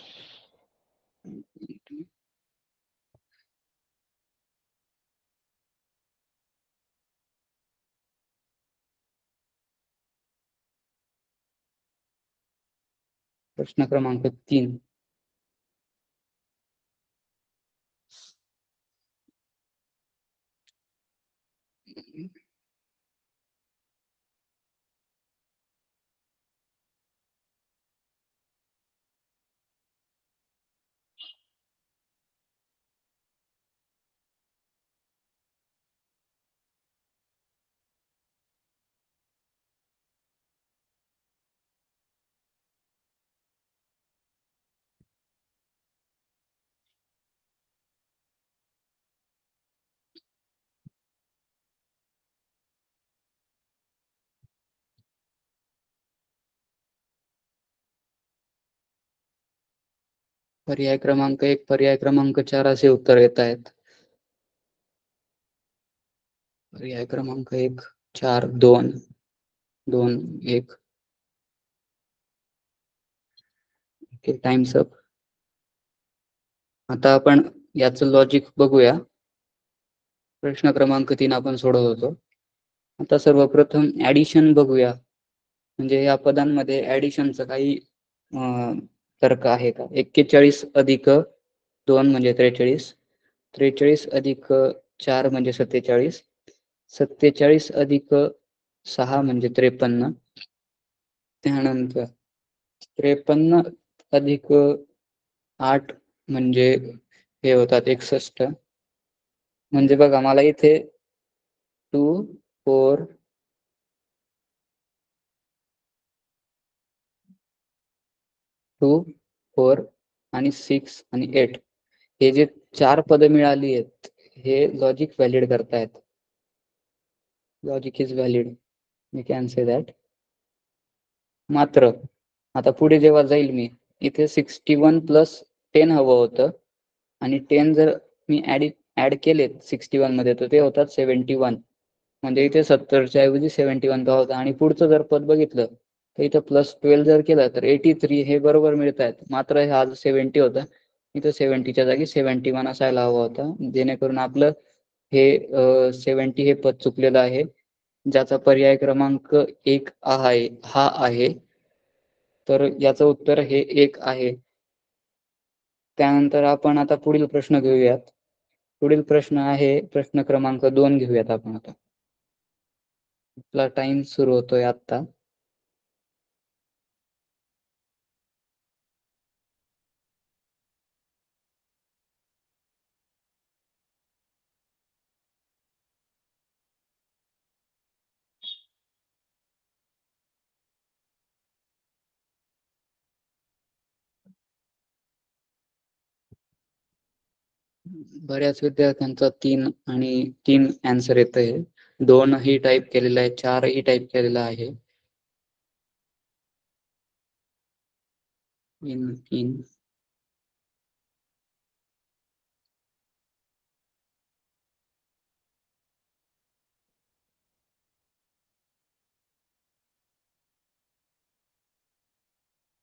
प्रश्न क्रमांक 3. पर्याय क्रमांक 1, पर्याय क्रमांक 4 असे उत्तर येत आहेत. पर्याय क्रमांक 1, 4, 2, 2, 1. Okay, times up. आता आपण याचं लॉजिक बघूया. प्रश्न क्रमांक 3 आपण सोडवत होतो. आता सर्वप्रथम ऍडिशन बघूया. म्हणजे या पदांमध्ये ऍडिशनचं काही तर्क आहे का? 41 अधिक 2 म्हणजे 43, 43 अधिक 4 म्हणजे 47, 47 अधिक 6 म्हणजे 53, त्यानंतर 53 अधिक 8 म्हणजे हे होतात 61. म्हणजे बघा मला इथे 2, 4, 2, 4 आणि 6 आणि 8 हे जे 4 पदं मिळाली आहेत, हे लॉजिक व्हॅलिड करतायत. Logic is valid, we can say that. मात्र आता पुढे जेव्हा जाईल मी, इथे 61 प्लस 10 हवं होतं आणि 10 जर मी ऍड केलेत 61 मध्ये तर ते होतात 71. म्हणजे इथे 70च्या ऐवजी 71 का होता. आणि पुढचं जर पद बघितलं तर इथं +12 जर केलं तर 83 हे बरोबर मिळत आहेत. मात्र हा 70 होता, इथं 70च्या जागी 71 असायला हवा होता, जेणेकरून आपलं हे 70 हे पद चुकलेलं आहे, ज्याचा पर्याय क्रमांक 1 हा आहे. तर याचं उत्तर हे 1 आहे. त्यानंतर आपण आता पुढील प्रश्न घेऊयात. पुढील प्रश्न आहे प्रश्न क्रमांक 2 घेऊयात आपण आता. आपला टाइम सुरू होतोय आता. बऱ्याच विद्यार्थ्यांचा 3 आणि 3 आन्सर येतंय. 2 ही टाइप केलेला आहे, 4 ही टाइप केलेला आहे. 3.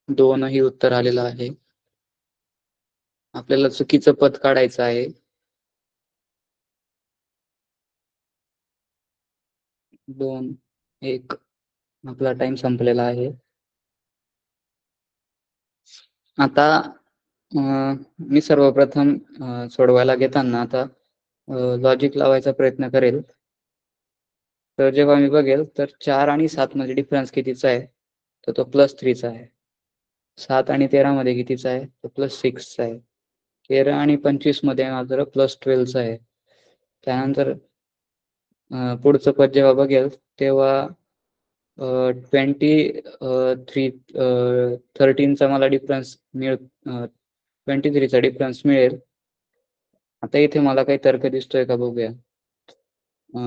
दोनही उत्तर आलेलं आहे. आपल्याला चुकीचं पद काढायचं आहे. 2, 1. आपला टाइम संपलेला आहे. आता मी सर्वप्रथम सोडवायला घेताना आता लॉजिक लावायचा प्रयत्न करेल. तर जेव्हा मी बघेल तर 4 आणि 7 मध्ये डिफरन्स कितीचा आहे, तर तो +3चा आहे. 7 आणि 13 मध्ये कितीचा आहे, तो +6चा आहे. 13 आणि 25 मध्ये मात्र +12चा आहे. त्यानंतर पुढचं पद जेव्हा बघेल तेव्हा 13चा मला डिफरन्स 23चा डिफरन्स मिळेल. आता इथे मला काही तर्क दिसतोय का बघूया.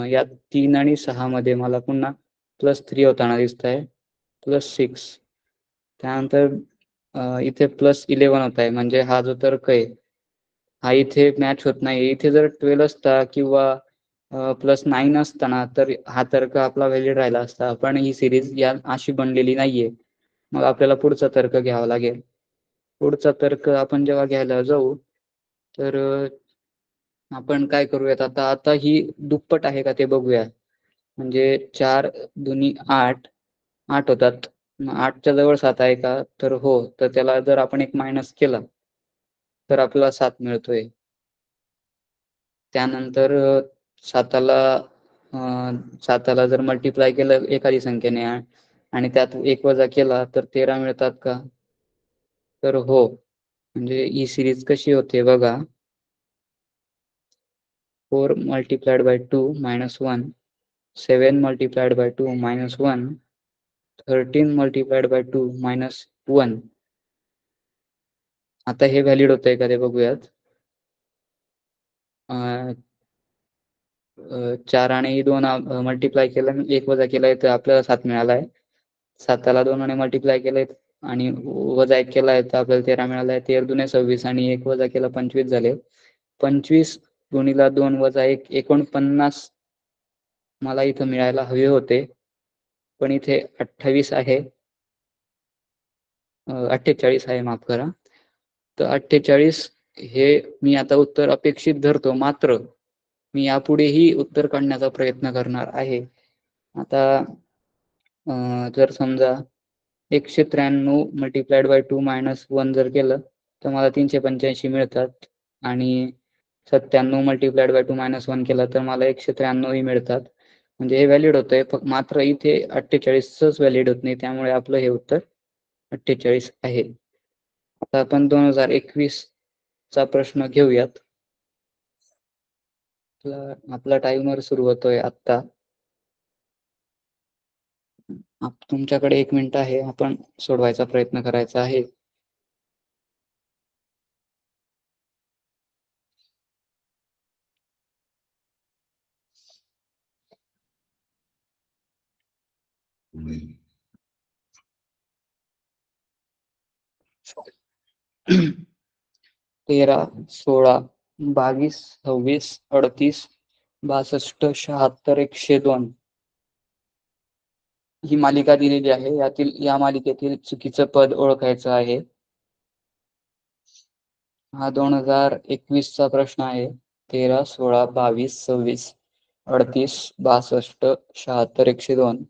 यात 3 आणि 6 मध्ये मला पुन्हा +3 होताना दिसत आहे, +6. त्यानंतर इथे +11 होत आहे, म्हणजे हा जो तर्क आहे हा इथे मॅच होत नाही. इथे जर 12 असता किंवा +9 असताना तर हा तर्क आपला व्हॅलिड राहिला असता. पण ही सिरीज या अशी बनलेली नाहीये. मग आपल्याला पुढचा तर्क घ्यावा लागेल. पुढचा तर्क आपण जेव्हा घ्यायला जाऊ तर आपण काय करूयात आता ही दुप्पट आहे का ते बघूया. म्हणजे 4 दुनी 8 होतात. 8च्या जवळ 7 आहे का? तर हो. तर त्याला जर आपण एक मायनस केला, तर आपल्याला 7 मिळतोय. त्यानंतर 7ला अ, 7ला जर मल्टिप्लाय केलं एखादी संख्येने आणि त्यात 1 वजा केला तर 13 मिळतात का? तर हो. म्हणजे ही सीरीज कशी होते बघा. 4 multiplied by 2 minus 1, 7 multiplied by 2 minus 1, 13 multiplied by 2 minus 1. आता हे व्हॅलिड होतंय का ते बघूयात. 4 आणि 2 मल्टिप्लाय केलं, 1 वजा केलाय तर आपल्याला 7 मिळालाय. 7ला 2 ने मल्टिप्लाय केलंय आणि वजा 1 केलाय तर आपल्याला 13 मिळालाय. 13 दुने 26 आणि 1 वजा केला 25 झाले. 25 गुणिले 2 वजा 1 49 मला इथं मिळायला हवे होते. पण इथे 28 आहे. 48 आहे, माफ करा. तर 48 हे मी आता उत्तर अपेक्षित धरतो. मात्र मी यापुढेही उत्तर काढण्याचा प्रयत्न करणार आहे. आता जर समजा 193 मल्टिप्लाइड बाय 2 मायनस 1 जर केलं तर मला 385 मिळतात आणि 97 मल्टिप्लाइड बाय 2 मायनस 1 केलं तर मला 193 ही मिळतात. म्हणजे हे व्हॅलिड होतंय. मात्र इथे 48च व्हॅलिड होत नाही. त्यामुळे आपलं हे उत्तर 48 आहे. आता आपण 2021 चा प्रश्न घेऊयात. आपला टाइमर सुरू होतोय आता. तुमच्याकडे 1 मिनिट आहे. आपण सोडवायचा प्रयत्न करायचा आहे. तेरा, 16, 22, 26, 38, 62, 76, 102 ही मालिका दिलेली आहे. या मालिकेतील चुकीचं पद ओळखायचं आहे. हा 2021 चा प्रश्न आहे. 13, 16, 22, 26, 38, 62, 76, 102.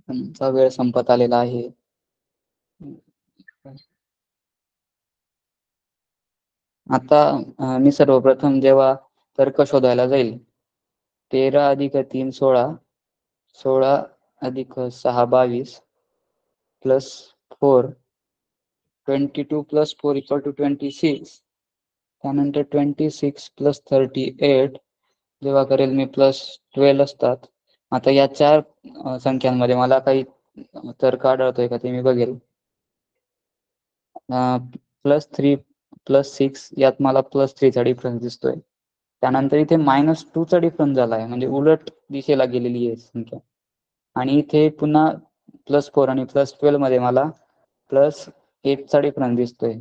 तुमचा वेळ संपत आलेला आहे. आता मी सर्वप्रथम जेव्हा तर्क शोधायला जाईल, 13 अधिक 3 16, 16 अधिक 6 22 प्लस 4, 22 प्लस 4 इक्वल टू 26. त्यानंतर 26 प्लस 38 जेव्हा करेल मी प्लस 12 असतात. आता या 4 संख्यांमध्ये मला काही तर्क आढळतोय का ते मी बघेल. प्लस 3 प्लस 6 यात मला प्लस 3 चा डिफरन्स दिसतोय. त्यानंतर इथे -2 चा डिफरन्स झालाय, म्हणजे उलट दिशेला गेलेली आहे संख्या. आणि इथे पुन्हा प्लस 4 आणि प्लस 12 मध्ये मला प्लस 8 चा डिफरन्स दिसतोय.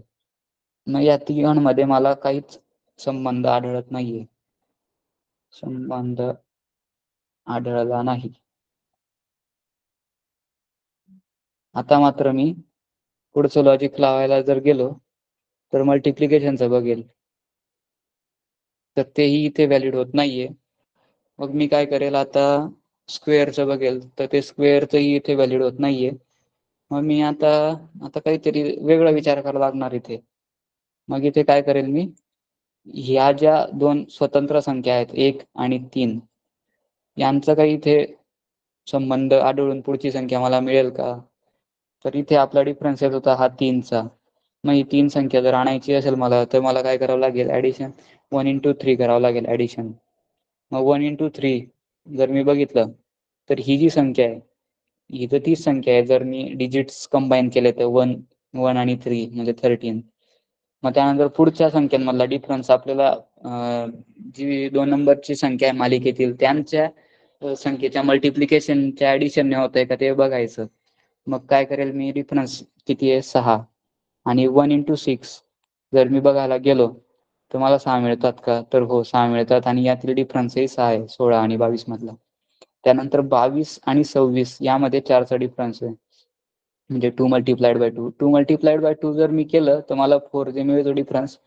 मग या तिघांमध्ये मला काहीच संबंध आढळत नाहीये. संबंध आढळला नाही. आता मात्र मी पुढचं लॉजिक लावायला जर गेलो तर मल्टिप्लिकेशनचं बघेल, तर तेही इथे व्हॅलिड होत नाहीये. मग मी काय करेल, आता स्क्वेअरचं बघेल, तर ते स्क्वेअरचंही इथे व्हॅलिड होत नाहीये. मग मी आता काहीतरी वेगळा विचार करावा लागणार इथे. मग इथे काय करेल मी, ह्या ज्या 2 स्वतंत्र संख्या आहेत 1 आणि 3 यांचा काही इथे संबंध आढळून पुढची संख्या मला मिळेल का? तर इथे आपला डिफरन्स येत होता हा 3 चा. मग ही 3 संख्या जर आणायची असेल मला, तर मला काय करावं लागेल, ॲडिशन 1 into 3 करावं लागेल ॲडिशन. मग 1 into 3 जर मी बघितलं तर ही जी संख्या आहे ही तर तीच संख्या आहे. जर मी डिजिट्स कंबाईन केले तर 1 आणि 3 म्हणजे 13. मग त्यानंतर पुढच्या संख्यांमधला डिफरन्स आपल्याला जी 2 नंबरची संख्या आहे मालिकेतील त्यांच्या संख्येच्या मल्टिप्लिकेशनच्या ॲडिशनने होतंय का ते बघायचं. मग काय करेल मी, डिफरन्स किती आहे 6 आणि 1 into 6 जर मी बघायला गेलो तर मला 6 मिळतात का? तर हो, 6 मिळतात आणि यातील डिफरन्सही 6 आहे 16 आणि 22 मधला. त्यानंतर 22 आणि 26 यामध्ये 4 चा डिफरन्स आहे, म्हणजे 2 multiplied by 2. 2 multiplied by 2 जर मी केलं तर मला 4 जे मिळतो डिफरन्स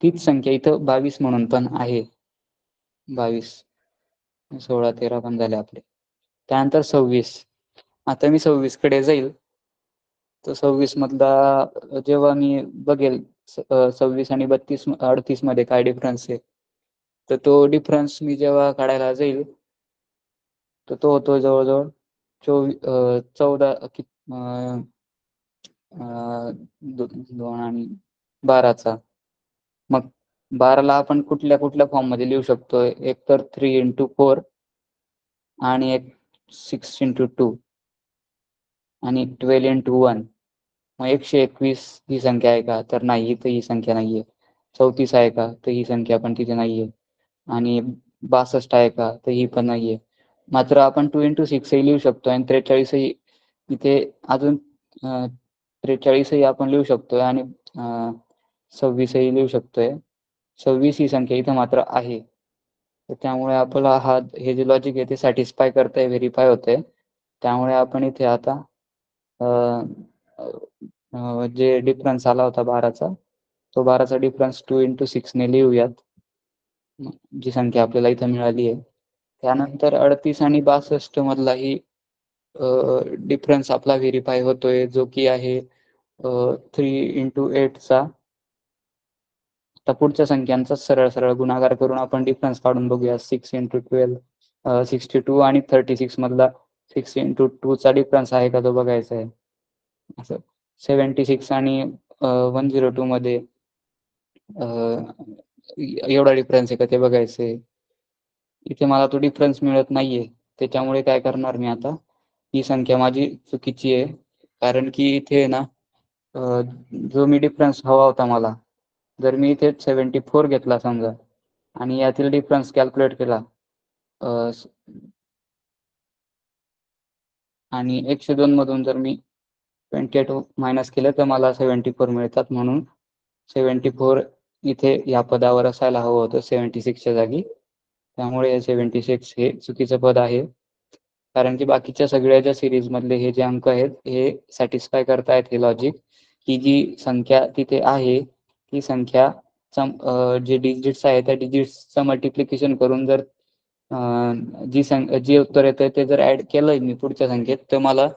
तीच संख्या इथं 22 म्हणून पण आहे. 22, 16, 13 पण झाले आपले. त्यानंतर 26. आता मी 26 कडे जाईल. तर 26 मधला जेव्हा मी बघेल 26 आणि 38 मध्ये काय डिफरन्स आहे, तर तो डिफरन्स मी जेव्हा काढायला जाईल, तर तो होतो जवळजवळ 14 2 आणि 12चा. मग 12ला आपण कुठल्या कुठल्या फॉर्म मध्ये लिहू शकतो? एक तर 3x4 आणि एक 6x2 आणि 12x1. मग 121 ही संख्या आहे का? तर नाही, इथं ही संख्या नाहीये. 34 आहे का? तर ही संख्या पण तिथे नाहीये. आणि 62 आहे का? तर ही पण नाहीये. मात्र आपण 2x6 ही लिहू शकतो आणि 43 ही इथे अजून 43 ही आपण लिहू शकतोय आणि 26 ही लिहू शकतोय. 26 ही संख्या इथं मात्र आहे. तर त्यामुळे आपला हे जे लॉजिक आहे ते सॅटिस्फाय करतंय, व्हेरिफाय होतंय. त्यामुळे आपण इथे आता जे डिफरन्स आला होता 12चा, तो 12चा डिफरन्स 2x6 ने लिहूयात. जी संख्या आपल्याला इथं मिळाली आहे. त्यानंतर 38 आणि 62 मधलाही डिफरन्स आपला व्हेरिफाय होतोय, जो की आहे 3x8चा. आता पुढच्या संख्यांचा सरळ सरळ गुणाकार करून आपण डिफरन्स काढून बघूया. 6x12 62 आणि 36 मधला 6x2 चा डिफरन्स आहे का तो बघायचा आहे. असं 76 आणि 102 मध्ये एवढा डिफरन्स आहे का ते बघायचंय. इथे मला तो डिफरन्स मिळत नाहीये. त्याच्यामुळे काय करणार मी आता, ही संख्या माझी चुकीची आहे. कारण की इथे ना जो मी डिफरन्स हवा होता मला, जर मी इथे 74 घेतला समजा आणि यातील डिफरन्स कॅल्क्युलेट केला आणि 102 मधून जर मी 28 मायनस केलं तर मला 74 मिळतात. म्हणून 74 इथे या पदावर असायला हवं होतं 76 च्या जागी. त्यामुळे 76 हे चुकीचं पद आहे. कारण की बाकीच्या सगळ्या ज्या सिरीज मधले हे जे अंक आहेत हे सॅटिस्फाय करतायत हे लॉजिक, की जी संख्या तिथे आहे ती संख्या जे डिजिट्स आहे त्या डिजिट्सचं मल्टिप्लिकेशन करून जर जी उत्तर येतंय ते जर ऍड केलंय मी पुढच्या संख्येत, तर मला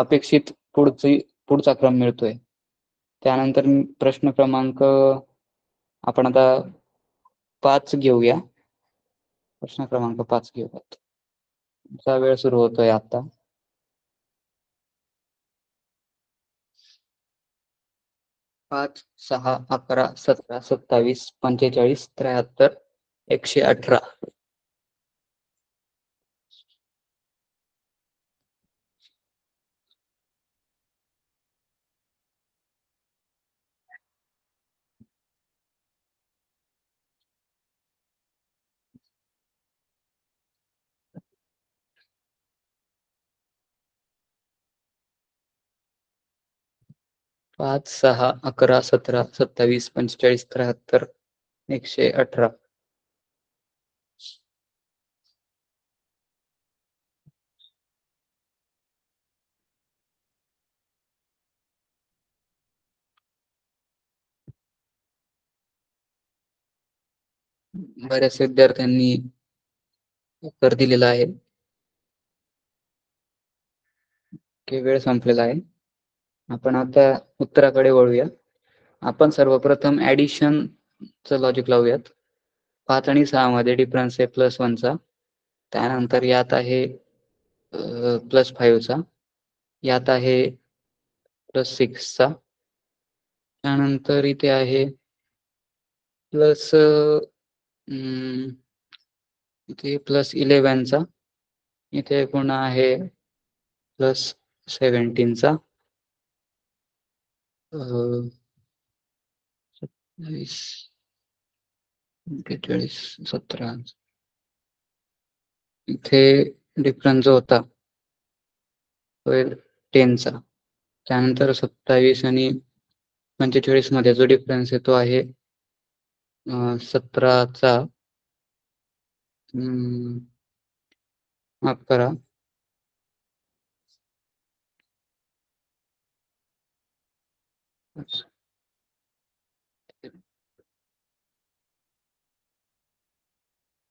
अपेक्षित पुढचा क्रम मिळतोय. त्यानंतर प्रश्न क्रमांक आपण आता 5 घेऊया. प्रश्न क्रमांक 5 घेऊयात. तुमचा वेळ सुरू होतोय आता. 5, 6, 11, 17, 27, 45, 73, 118. 5, 6, 11, 17, 27, 45, 73, 118. बऱ्याच विद्यार्थ्यांनी उत्तर दिलेलं आहे. वेळ संपलेला आहे. आपण आता उत्तराकडे वळूया. आपण सर्वप्रथम ऍडिशनचं लॉजिक लावूयात. 5 आणि 6 मध्ये डिफरन्स आहे +1चा. त्यानंतर यात आहे +5चा. यात आहे +6चा. त्यानंतर इथे आहे प्लस इथे +11चा. इथे पुन्हा आहे +17चा. 27, 45, 17. इथे डिफरन्स जो होता तो 10चा. त्यानंतर 27 आणि 45 मध्ये जो डिफरन्स आहे तो आहे 17चा. माफ करा.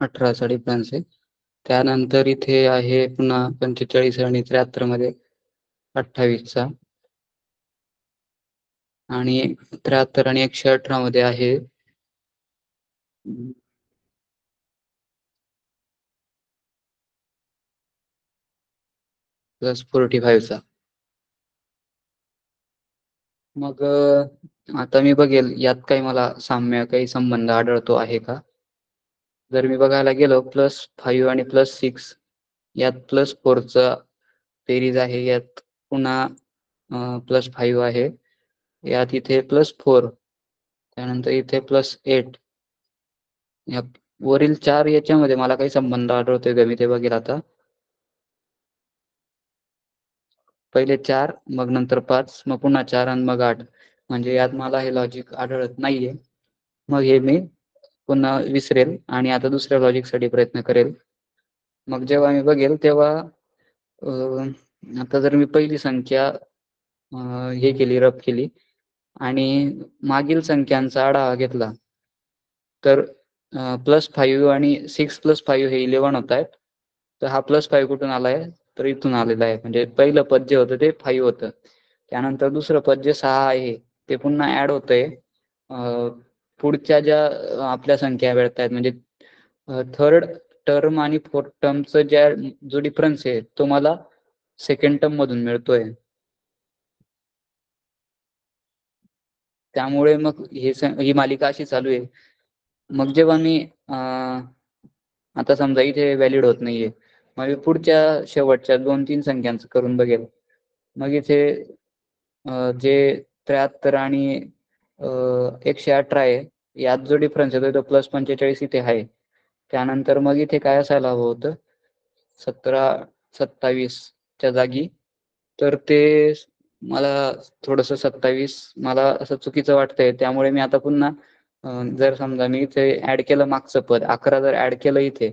18चा डिफरन्स आहे. त्यानंतर इथे आहे पुन्हा 45 आणि 73 मध्ये 28चा आणि 73 आणि 118 मध्ये आहे +45चा. मग आता मी बघेल यात काही मला साम्य, काही संबंध आढळतो आहे का? जर मी बघायला गेलो +5 आणि +6 यात +4चा बेरीज आहे. यात पुन्हा +5 आहे. यात इथे +4 त्यानंतर इथे +8 या वरील 4 याच्यामध्ये मला काही संबंध आढळतोय का? मी ते बघेल आता. पहिले 4 मग नंतर 5 मग पुन्हा 4 आणि मग 8 म्हणजे यात मला हे लॉजिक आढळत नाहीये. मग हे मी पुन्हा विसरेल आणि आता दुसऱ्या लॉजिकसाठी प्रयत्न करेल. मग जेव्हा मी बघेल तेव्हा आता जर मी पहिली संख्या हे केली, रब केली आणि मागील संख्यांचा आढावा घेतला तर +5 आणि 6 + 5 हे 11 होत आहेत. तर हा +5 कुठून आलाय? तर इथून आलेला आहे. म्हणजे पहिलं पद जे होतं ते 5 होतं. त्यानंतर दुसरं पद जे 6 आहे ते पुन्हा ऍड होतंय पुढच्या ज्या आपल्या संख्या मिळतायत म्हणजे थर्ड टर्म आणि फोर्थ टर्मचा जो डिफरन्स आहे तो मला सेकंड टर्म मधून मिळतोय. त्यामुळे मग ही मालिका अशी चालू आहे. मग जेव्हा मी आता समजा इथे व्हॅलिड होत नाहीये, मग पुढच्या शेवटच्या 2-3 संख्यांचं करून बघेल. मग इथे जे 73 आणि 118 आहे यात जो डिफरन्स येतो तो +45 इथे आहे. त्यानंतर मग इथे काय असायला हवं होतं 17-27 च्या जागी. तर ते मला थोडस 27 मला असं चुकीचं वाटतंय. त्यामुळे मी आता पुन्हा जर समजा मी इथे ऍड केलं मागचं पद 11 जर ऍड केलं इथे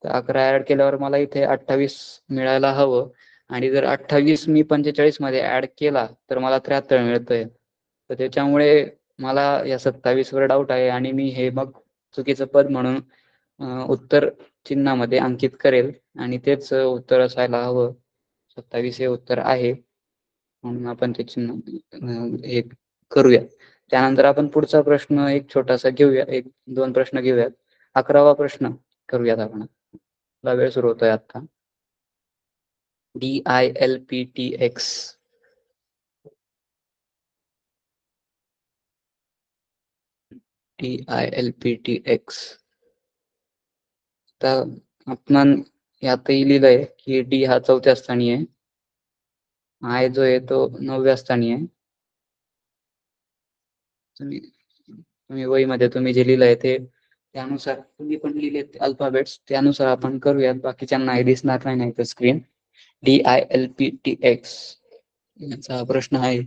तर 11 ऍड केल्यावर मला इथे 28 मिळायला हवं आणि जर 28 मी 45 मध्ये ऍड केला तर मला 73 मिळतंय. तर त्याच्यामुळे मला या 27 वर डाऊट आहे आणि मी हे मग चुकीचं पद म्हणून उत्तर चिन्हामध्ये अंकित करेल आणि तेच उत्तर असायला हवं. 27 हे उत्तर आहे म्हणून आपण ते चिन्ह हे करूया. त्यानंतर आपण पुढचा प्रश्न एक छोटासा घेऊया, 1-2 प्रश्न घेऊयात. 11वा प्रश्न करूयात आपण. आपला वेळ सुरू होतोय आता. DILPTX तर आपण यातही लिहिलंय की डी हा 4थ्या स्थानी आहे, आय जो आहे तो 9व्या स्थानी आहे. तुम्ही वहीमध्ये तुम्ही जे लिहिलंय ते त्यानुसार तुम्ही पण लिहिलेत अल्फाबेट्स त्यानुसार आपण करूयात. बाकीच्यांना हे दिसणार नाही तर स्क्रीन. DILPTX याचा प्रश्न आहे.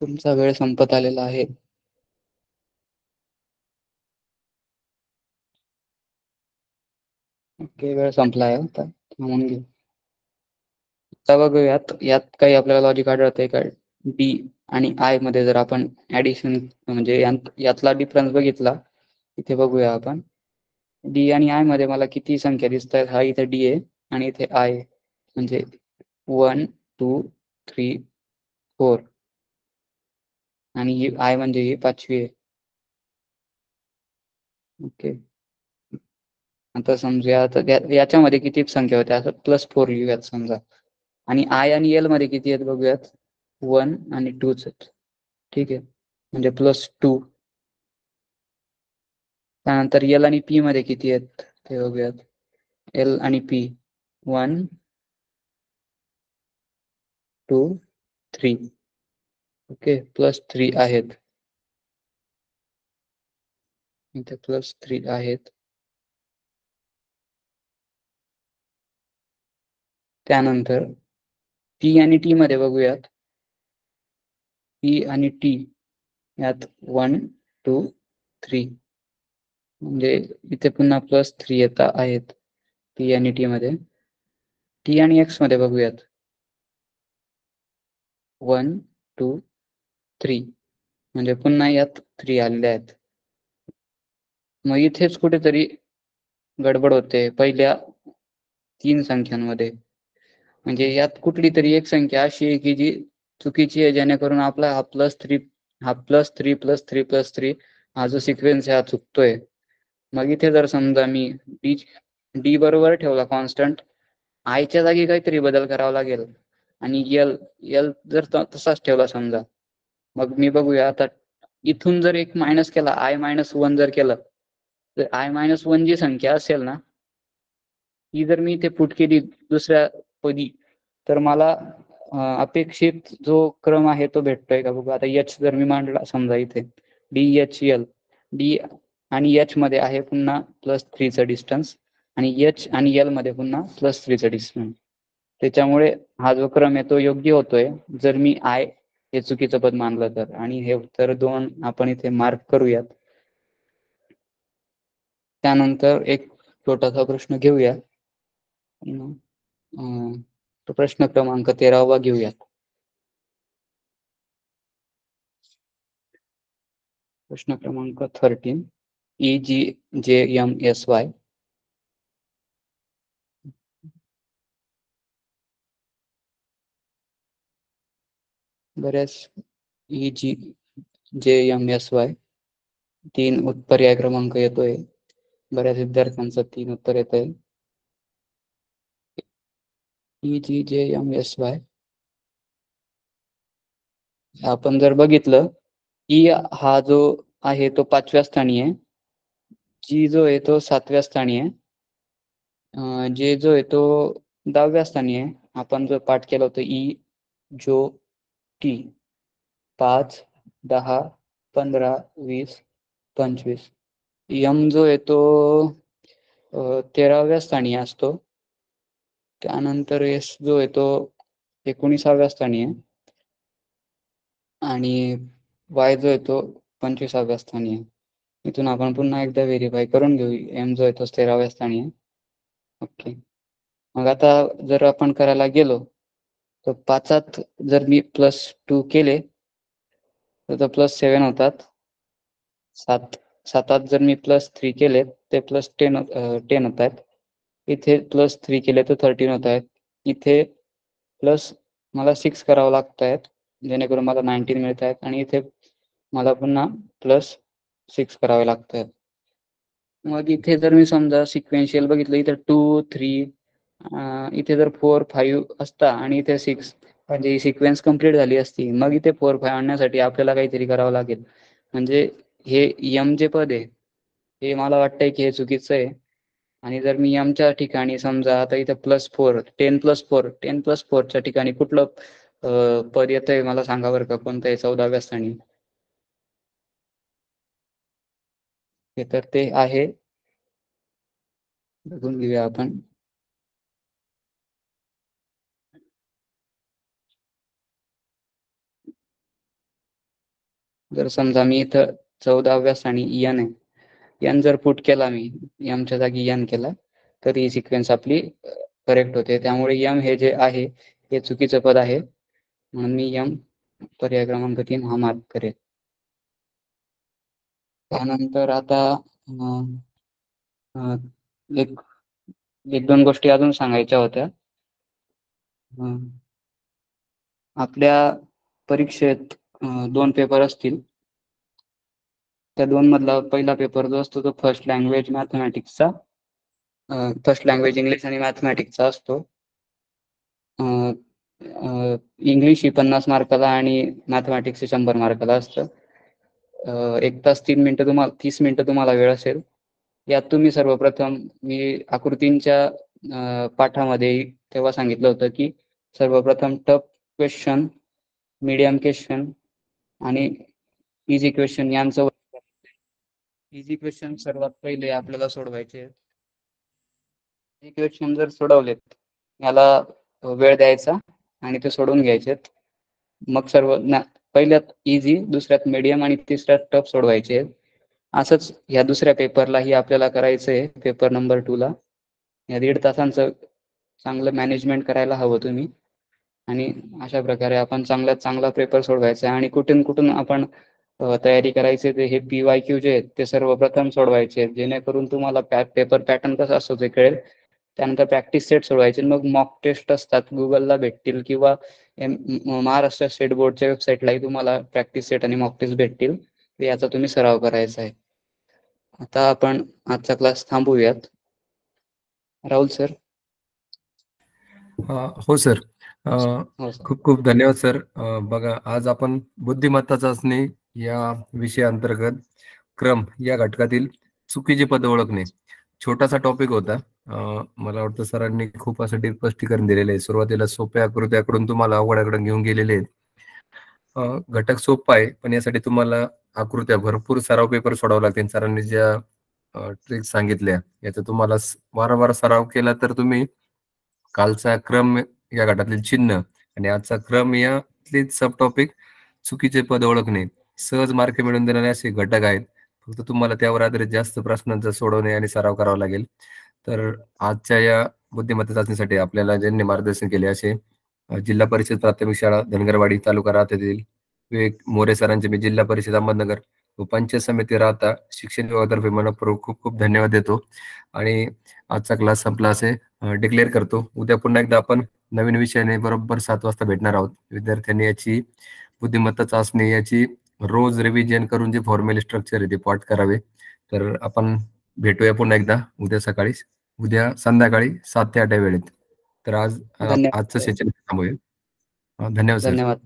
तुमचा वेळ संपत आलेला आहे. ओके, वेळ संपला आहे आता थांबून घेऊ. आता बघूयात यात काही आपल्याला लॉजिक आढळतंय का. डी आणि आय मध्ये जर आपण ऍडिशन म्हणजे यातला डिफरन्स बघितला इथे बघूया आपण. डी आणि आय मध्ये मला किती संख्या दिसत आहेत. हा इथे डी आहे आणि इथे आय म्हणजे 1 2 3 4 आणि ही आय म्हणजे ही 5वी आहे. ओके, आता समजूया आता याच्यामध्ये किती संख्या होत्या असं +4 लिहूयात समजा आणि आय आणि एल मध्ये किती आहेत बघूयात 1 आणि 2 आहेत. ठीक आहे म्हणजे +2. त्यानंतर एल आणि पी मध्ये किती आहेत ते बघूयात. एल आणि पी 1 2 3 ओके +3 आहेत. इथे +3 आहेत. त्यानंतर पी आणि टी मध्ये बघूयात. पी आणि टी यात 1 2 3 म्हणजे इथे पुन्हा +3 येत आहेत P आणि T मध्ये. T आणि X मध्ये बघूयात. 1, 2, 3 म्हणजे पुन्हा यात 3 आलेले आहेत. मग इथेच कुठेतरी गडबड होते पहिल्या 3 संख्यांमध्ये. म्हणजे यात कुठली तरी एक संख्या अशी आहे की जी चुकीची आहे, जेणेकरून आपला हा +3 हा जो सिक्वेन्स आहे हा चुकतोय. मग इथे जर समजा मी D बरोबर ठेवला कॉन्स्टंट, I च्या जागी काहीतरी बदल करावा लागेल आणि L जर तसाच ठेवला समजा, मग मी बघूया आता इथून जर एक मायनस केला, I-1 जर केलं, तर I-1 जी संख्या असेल ना, ही जर मी इथे पुट केली दुसऱ्या पदी, तर मला अपेक्षित जो क्रम आहे तो भेटतोय का बघू. आता H जर मी मांडला समजा इथे DHL, D आणि H मध्ये आहे पुन्हा +3 चा डिस्टन्स आणि H आणि L मध्ये पुन्हा +3 चा डिस्टन्स. त्याच्यामुळे हा जो क्रम आहे तो योग्य होतोय जर मी I हे चुकीचं पद मानलं तर. आणि हे उत्तर 2 आपण इथे मार्क करूयात. त्यानंतर एक छोटासा प्रश्न घेऊया. तो प्रश्न क्रमांक 13वा घेऊयात. प्रश्न क्रमांक 13 EGJMSY बऱ्याच EGJMSY 3 पर्याय क्रमांक येतोय. बऱ्याच विद्यार्थ्यांचं 3 उत्तर येतंय. EGJMSY आपण जर बघितलं, E हा जो आहे तो 5व्या स्थानी आहे. G जो आहे तो 7व्या स्थानी आहे. J जो आहे तो 10व्या स्थानी आहे. आपण जो पाठ केला होता जो T 5, 10, 15, 20, 25. M जो आहे तो 13व्या स्थानी असतो. त्यानंतर S जो आहे तो 19व्या स्थानी आहे आणि Y जो आहे तो 25व्या स्थानी आहे. इथून आपण पुन्हा एकदा व्हेरीफाय करून घेऊ. M जो आहे तो 13व्या स्थानी आहे. ओके. मग आता जर आपण करायला गेलो तर 5त जर मी +2 केले तर +7 होतात. 7त जर मी +3 केले ते +10 होत आहेत. इथे +3 केले तर 13 होत आहेत. इथे प्लस मला 6 करावं लागतायत जेणेकरून मला 19 मिळत आहेत आणि इथे मला पुन्हा +6 करावे लागतायत. मग इथे जर मी समजा सिक्वेन्शियल बघितलं, इथे 2, 3 इथे जर 4, 5 असता आणि इथे 6 म्हणजे ही सिक्वेन्स कंप्लीट झाली असती. मग इथे 4, 5 आणण्यासाठी आपल्याला काहीतरी करावं लागेल. म्हणजे हे M जे पद आहे, हे मला वाटतंय की हे चुकीचं आहे. आणि जर मी M च्या ठिकाणी समजा आता इथे +4, 10+4 च्या ठिकाणी कुठलं पद येतंय मला सांगा बरं का, कोणतं आहे 14व्या स्थानी? हे तर ते आहे, बघून घेऊया आपण. जर समजा मी इथं 14व्या स्थानी N आहे. N जर पुट केला मी, M च्या जागी N केला, तर ही सिक्वेन्स आपली करेक्ट होते. त्यामुळे M हे जे आहे हे चुकीचं पद आहे. म्हणून मी M पर्याय क्रमांक 3 हा मार्क करेल. त्यानंतर आता एक 2 गोष्टी अजून सांगायच्या होत्या. आपल्या परीक्षेत 2 पेपर असतील. त्या 2 मधला पहिला पेपर जो असतो तो फर्स्ट लँग्वेज इंग्लिश आणि मॅथमॅटिक्सचा असतो. इंग्लिश ही 50 मार्काला आणि मॅथमॅटिक्स हे 100 मार्काला असतं. 1 तास 30 मिनिटं तुम्हाला वेळ असेल. यात तुम्ही सर्वप्रथम मी आकृतींच्या पाठामध्ये तेव्हा सांगितलं होतं की सर्वप्रथम टफ क्वेश्चन, मीडियम क्वेश्चन आणि इझी क्वेश्चन यांचं. इझी क्वेश्चन सर्वात पहिले आपल्याला सोडवायचे. इझी क्वेश्चन जर सोडवलेत, याला वेळ द्यायचा आणि ते सोडवून घ्यायचेत. मग पहिल्यात इझी, दुसऱ्यात मीडियम आणि तिसऱ्यात टफ सोडवायचे. असंच ह्या दुसऱ्या पेपरलाही आपल्याला करायचं आहे, पेपर नंबर 2 ला. या 1.5 तासांचं चांगलं मॅनेजमेंट करायला हवं तुम्ही आणि अशा प्रकारे आपण चांगल्यात चांगला पेपर सोडवायचा आहे आणि कुठून आपण तयारी करायची ते हे PYQ जे आहेत ते सर्वप्रथम सोडवायचे आहेत, जेणेकरून तुम्हाला पेपर पॅटर्न कसा असतो ते कळेल. त्यानंतर प्रॅक्टिस सेट सोडवायचे, मग मॉक टेस्ट असतात Googleला भेटतील किंवा महाराष्ट्र स्टेट बोर्डच्या वेबसाईटलाही तुम्हाला प्रॅक्टिस सेट आणि मॉक टेस्ट भेटतील. याचा तुम्ही सराव करायचा आहे. आता आपण आजचा क्लास थांबवूयात. राहुल सर. हो सर. हो सर. खूप खूप धन्यवाद सर. बघा, आज आपण बुद्धिमत्ता चाचणी या विषयाअंतर्गत क्रम या घटकातील चुकीची पद ओळखणे, छोटासा टॉपिक होता. मला वाटतं सरांनी खूप असं डीप स्पष्टीकरण दिलेलं आहे. सुरुवातीला सोप्या आकृत्याकडून तुम्हाला अवघडाकडे घेऊन गेलेले आहेत. घटक सोपा आहे, पण यासाठी तुम्हाला आकृत्या भरपूर सराव पेपर सोडावे लागतील. सरांनी ज्या ट्रिक्स सांगितल्या याचा तुम्हाला वारंवार सराव केला तर तुम्ही कालचा क्रम या घटातील चिन्ह आणि आजचा क्रम यातले सब टॉपिक चुकीचे पद ओळखणे सहज मार्क मिळवून देणारे असे घटक आहेत. फक्त तुम्हाला त्यावर आधारित जास्त प्रश्नांचा सोडवणे आणि सराव करावा लागेल. तर आजच्या या बुद्धिमत्ता चाचणीसाठी आपल्याला ज्यांनी मार्गदर्शन केले असे जिल्हा परिषद प्राथमिक शाळा धनगरवाडी तालुका राहत्यातील विवेक मोरे सरांचे मी जिल्हा परिषद अहमदनगर व पंचायत समिती राहता शिक्षण विभागातर्फे मनपूर्वक खूप खूप धन्यवाद देतो आणि आजचा क्लास संपला असे डिक्लेअर करतो. उद्या पुन्हा एकदा आपण नवीन विषयाने बरोबर 7 वाजता भेटणार आहोत. विद्यार्थ्यांनी याची बुद्धिमत्ता चाचणी याची रोज रिव्हिजन करून जे फॉर्मल स्ट्रक्चर आहे ते पाठ करावे. तर आपण भेटूया पुन्हा एकदा उद्या संध्याकाळी 7 ते 8 या वेळेत. तर आजचं धन्यवाद. सेशन थांबूया. धन्यवाद सर. धन्यवाद.